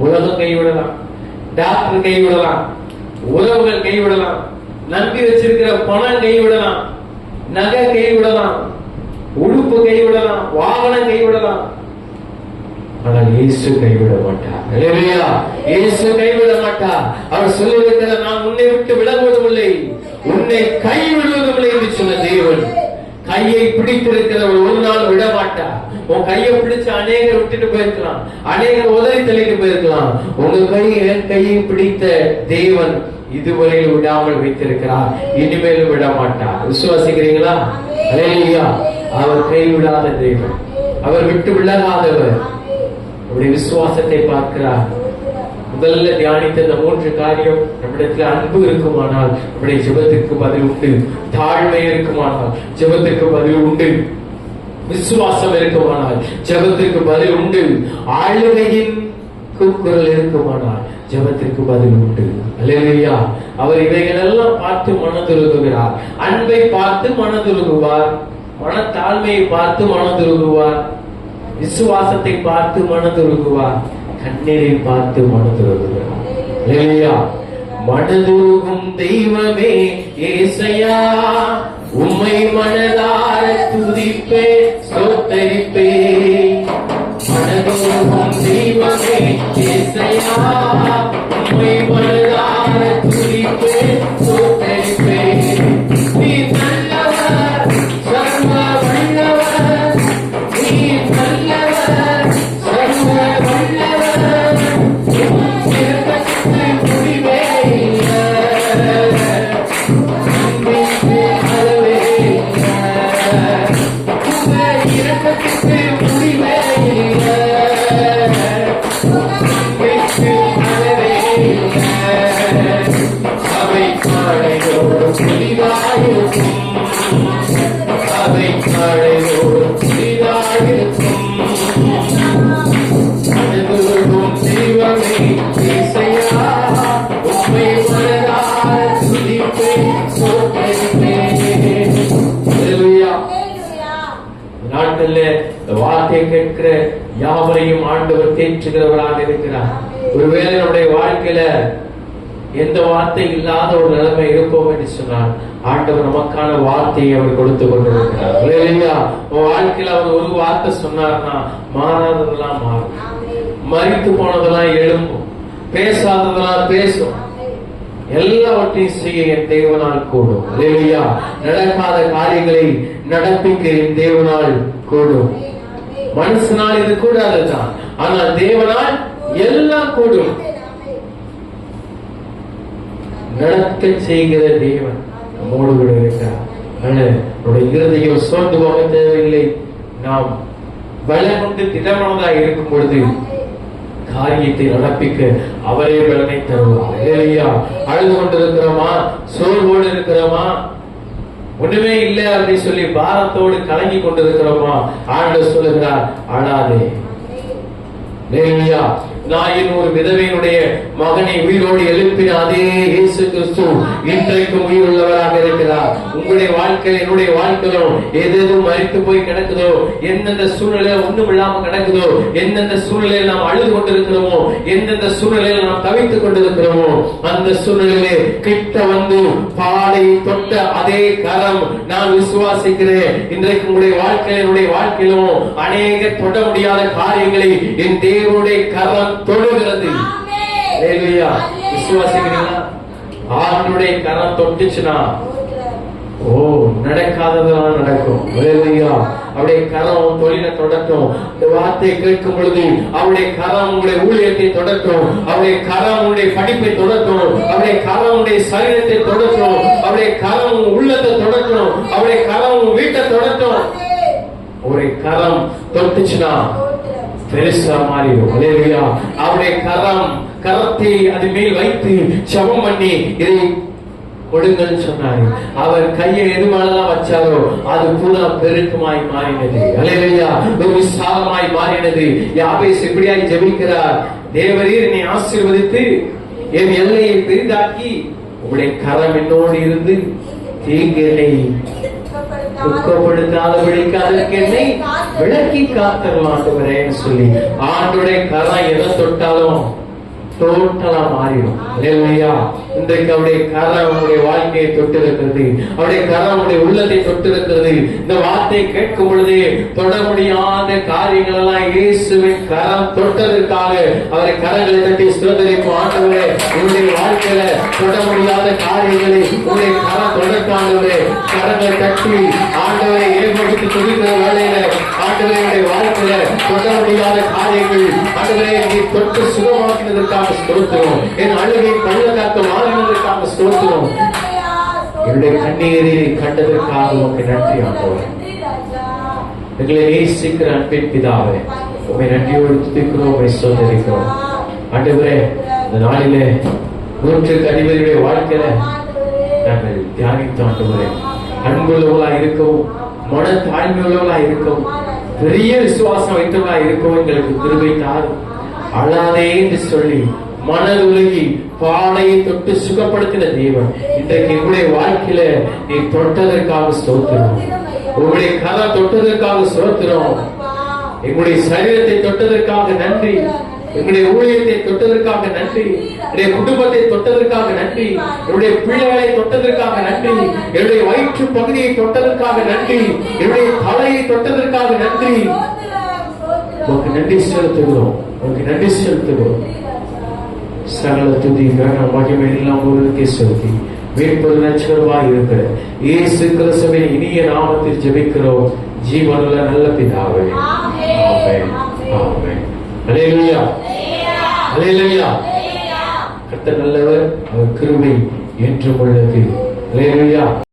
உலகம் கைவிடலாம், டாக்டர் கைவிடலாம், உறவுகள் கைவிடலாம், நம்பி வச்சிருக்கிற பணம் கைவிடலாம், நகை கைவிடலாம், உடுப்பு கைவிடலாம், வாகனம் கைவிடலாம். ஆனால் இயேசு கைவிட மாட்டார். அல்லேலூயா! இயேசு கைவிட மாட்டார். அவர் சொல்லியிருக்கிற நான் உன்னை விட்டு விலகுவதும் இல்லை, உன்னை கைவிடுவதும் இல்லை என்று சொன்ன தேவன் கையை பிடித்திருக்கிறவர் ஒரு நாள் விட மாட்டார். உன் கையை பிடிச்சு அநேகர் விட்டுட்டு போயிருக்கலாம், அநேகர் உதவி தள்ளிட்டு போயிருக்கலாம். உங்க கையை பிடித்த தேவன் இதுவரையில் விடாமல் வைத்திருக்கிறார், இனிமேலும் விட மாட்டார். விசுவாசிக்கிறீங்களா? அல்லேலூயா! அவர் கைவிடாத தேவன், அவர் விட்டு விலகாதவர். அவருடைய விசுவாசத்தை பார்க்கிறார். முதல்ல தியானித்த இந்த 3 காரியம், நம்மிடத்துல அன்பு இருக்குமானால் நம்முடைய ஜெபத்திற்கு பதில் உண்டு. தாழ்மை இருக்குமானால் ஜெபத்திற்கு பதில் உண்டு. விசுவாசம் இருக்குமானால் ஜெபத்திற்கு பதில் உண்டு. ஆளுகையின் கூக்குரல் இருக்குமானால் ஜெபத்திற்கு பதில் உண்டு. அல்லேலூயா. அவர் இவைகளெல்லாம் பார்த்து மனதுருகுகிறார். அன்பை பார்த்து மனதுருகுவார், மனத்தாழ்மையை பார்த்து மனதுருகுவார், விசுவாசத்தை பார்த்து மனதுருகுவார், கண்ணீரை பார்த்து மனதுருகுகிறார். அல்லேலூயா. மனதுருகும் தெய்வமே ஏசையா, உம்மை மனதார துதிப்பே ஸ்தோத்தரிப்பே. மனதுருகும் தெய்வமே ஏசையா, உம்மை மனதார துதிப்பே ஸ்தோத்தரிப்பே. நீ நல்லவர், சர்வ வல்லவர், நீ நல்லவர், சர்வ வல்லவர், உம் இரக்கத்துக்கு முடிவே இல்லை, அன்பிற்கு அளவே இல்லை, உம் இரக்கத்துக்கு முடிவே இல்லை, அன்பிற்கு அளவே இல்லை. சபை காளையோடு புதிதாயிருக்கும், சபை காளையோடு புதிதாயிருக்கும். மனதுருகும் தெய்வமே ஏசையா, உம்மை மனதார துதிப்பே ஸ்தோத்தரிப்பே. அல்லேலூயா. நாட்கள்ல இந்த வார்த்தையை கேட்கிற யாவரையும் ஆண்டவர் தேற்றுகிறவராக இருக்கிறார். ஒருவேளை நம்முடைய வாழ்க்கையில எந்த வார்த்தை இல்லாத ஒரு நிலைமை இருப்போம் என்று சொன்னால், ஆண்டவர் நமக்கான வார்த்தையை அவர் கொடுத்து கொண்டிருக்கிறார். அல்லேலூயா. உன் வாழ்க்கையில அவர் ஒரு வார்த்தை சொன்னார்னா மாறாததெல்லாம் மாறும், மரித்து போனதெல்லாம் எழும்பும், பேசாததெல்லாம் பேசும், எல்லாவற்றையும் செய்ய என் தேவனால் கூடும். அல்லேலூயா. நடக்காத காரியங்களை நடப்பிக்க என் தேவனால் கூடும். மனுஷனால் இது கூடாதுதான், ஆனால் தேவனால் எல்லாம் கூடும். நடக்க செய்கிற தேவன் நம்மோடு கூட இருக்கிறார். நம்முடைய இருதயம் சோர்ந்து போக தேவையில்லை. நாம் பலம் கொண்டு திடமனதாக இருக்கும் பொழுது காரியத்தை நடப்பிக்க அவரே பலனை தருவார். இல்லையா? அழுது கொண்டிருக்கிறோமா, சோர்வோடு இருக்கிறோமா, ஒண்ணுமே இல்லை அப்படின்னு சொல்லி பாரத்தோடு கலங்கி கொண்டிருக்கிறோமா, ஆண்டவர் சொல்லுகிறார், அழாதே. இல்லையா? நாயின் ஒரு விதவையினுடைய மகனை உயிரோடு எழுப்பின அதே இயேசு கிறிஸ்து இன்றைக்கும் உயிர் உள்ளவராக இருக்கிறார். உங்களுடைய வாழ்க்கையில், என்னுடைய வாழ்க்கையிலும் எது மறித்து போய் கிடக்குதோ, எந்தெந்த சூழ்நிலையில ஒண்ணும் இல்லாம கிடக்குதோ, எந்தெந்த சூழ்நிலையில் நாம் அழுது கொண்டிருக்கிறோமோ, எந்தெந்த சூழ்நிலையில் நாம் தவித்துக் கொண்டிருக்கிறோமோ, அந்த சூழ்நிலையிலே கிட்ட வந்து பாலை தொட்ட அதே கரம் நான் விசுவாசிக்கிறேன். இன்றைக்கு உங்களுடைய வாழ்க்கையில், என்னுடைய வாழ்க்கையிலும் அநேக தொட முடியாத காரியங்களை என் தேவனுடைய கரம் தொடுகிறது. அல்லேலூயா. விசுவாசிக்கிறீங்களா? ஆண்டவருடைய கரம் தொட்டுச்சுனா நடக்காததெல்லாம் நடக்கும். அல்லேலூயா. அவருடைய கரம் தொழிலை தொடட்டும். இந்த வார்த்தையை கேட்கும் பொழுது அவருடைய கரம் உங்களுடைய ஊழியத்தை தொடட்டும், அவருடைய கரம் உங்களுடைய படிப்பை தொடட்டும், அவருடைய கரம் உங்களுடைய சரீரத்தை தொடட்டும், அவருடைய கரம் உள்ளத்தை தொடட்டும், அவருடைய கரம் வீட்டை தொடட்டும். ஒரு கரம் தொட்டுச்சுனா பெருசா மாறிடும். அல்லேலூயா. அவருடைய கரத்தை அது மேல் வைத்து ஜெபம் பண்ணி இதை கொடுங்கன்னு சொன்னாரு. அவர் கையை எது மேலதான் வச்சாரோ அது பூரா பெருக்கமாய் மாறினது. அல்லேலூயா. ஒரு விசாலமாய் மாறினது. யாபேஸ் எப்படியாய் ஜெபிக்கிறார், தேவரீர் என்னை ஆசீர்வதித்து என் எல்லையை பெரிதாக்கி உங்களுடைய கரம் என்னோடு இருந்து தீங்கு என்னை துக்கப்படுத்தாதபடிக்கு அதற்கு என்னை விளக்கி காத்தரலான்னு சொல்லி ஆண்டோடைய கரம் எதை தொட்டாலும் டோட்டலா மாறிடும். அல்லேலூயா. இன்றைக்கு அவருடைய கரம் உங்களுடைய வாழ்க்கையை தொட்டு இருக்கிறது, அவருடைய கரம் உங்களுடைய உள்ளத்தை தொட்டு இருக்கிறது. இந்த வார்த்தையை கேட்கும் பொழுது தொட முடியாத காரியங்கள் எல்லாம் இயேசுவின் கரம் தொட்டதற்காக அவரை கரங்களை தட்டி ஸ்தோத்திரிப்போம். ஆண்டவரே, உங்களுடைய வாழ்க்கையில தொட முடியாத காரியங்களை உங்களுடைய கரம் தொடர்பாண்டவரே, கரங்களை தட்டி ஆண்டவரை ஏற்படுத்தி துதிக்கிற வேலையில ஆண்டவரை வாழ்க்கையில தொட முடியாத காரியங்கள் ஆண்டவரை தொட்டு சுகமாக்கினதற்காக ஸ்தோத்திரம். என் அழுகை பள்ளத்தாக்க மாறினதற்காக ஸ்தோத்திரம். என்னுடைய கண்ணீரை கண்டதற்காக உமக்கு நன்றி ஆண்டவரே. எங்களை நேசிக்கிற அன்பின் பிதாவே, உம்மை நன்றியோடு துதிக்கிறோம், உம்மை ஸ்தோத்திரிக்கிறோம். ஆண்டவரே, இந்த நாளிலே நூற்றுக்கு அதிபதியுடைய வாழ்க்கையில நாங்கள் தியானித்தோம் ஆண்டவரே. அன்புள்ளவர்களா இருக்கவும், மன தாழ்மை உள்ளவர்களா இருக்கவும், பெரிய விசுவாசம் வைத்தவர்களா இருக்கவும் எங்களுக்கு கிருபை தாரும். அழாதே என்று சொல்லி மனதுருகி பாடையை தொட்டு சுகப்படுத்தின தேவன் இன்றைக்கு எங்களுடைய வாழ்க்கையில நீ தொட்டதற்காக ஸ்தோத்திரம். உங்களுடைய கதை தொட்டதற்காக ஸ்தோத்திரம். எங்களுடைய சரீரத்தை தொட்டதற்காக நன்றி. எங்களுடைய ஊழியத்தை தொட்டதற்காக நன்றி. என்னுடைய குடும்பத்தை தொட்டதற்காக நன்றி. என்னுடைய பிள்ளைகளை தொட்டதற்காக நன்றி. என்னுடைய வயிற்று பகுதியை தொட்டதற்காக நன்றி. என்னுடைய தலையை தொட்டதற்காக நன்றி. உங்களுக்கு நன்றி செலுத்துகிறோம். உங்களுக்கு நன்றி செலுத்துகிறோம். சகல துதி கன மகிமை எல்லாம் ஒருவருக்கே செலுத்தி மீட்பது நட்சத்திரமாய் இருக்கிற இயேசு கிறிஸ்துவின் இனிய நாமத்தில் ஜெபிக்கிறோம் ஜீவனுள்ள நல்ல பிதாவே. ஆமென். ஆமென். அல்லேலூயா. அல்லேலூயா. கர்த்தர் நல்லவர், அவர் கிருபை என்றும் உள்ளது. அல்லேலூயா.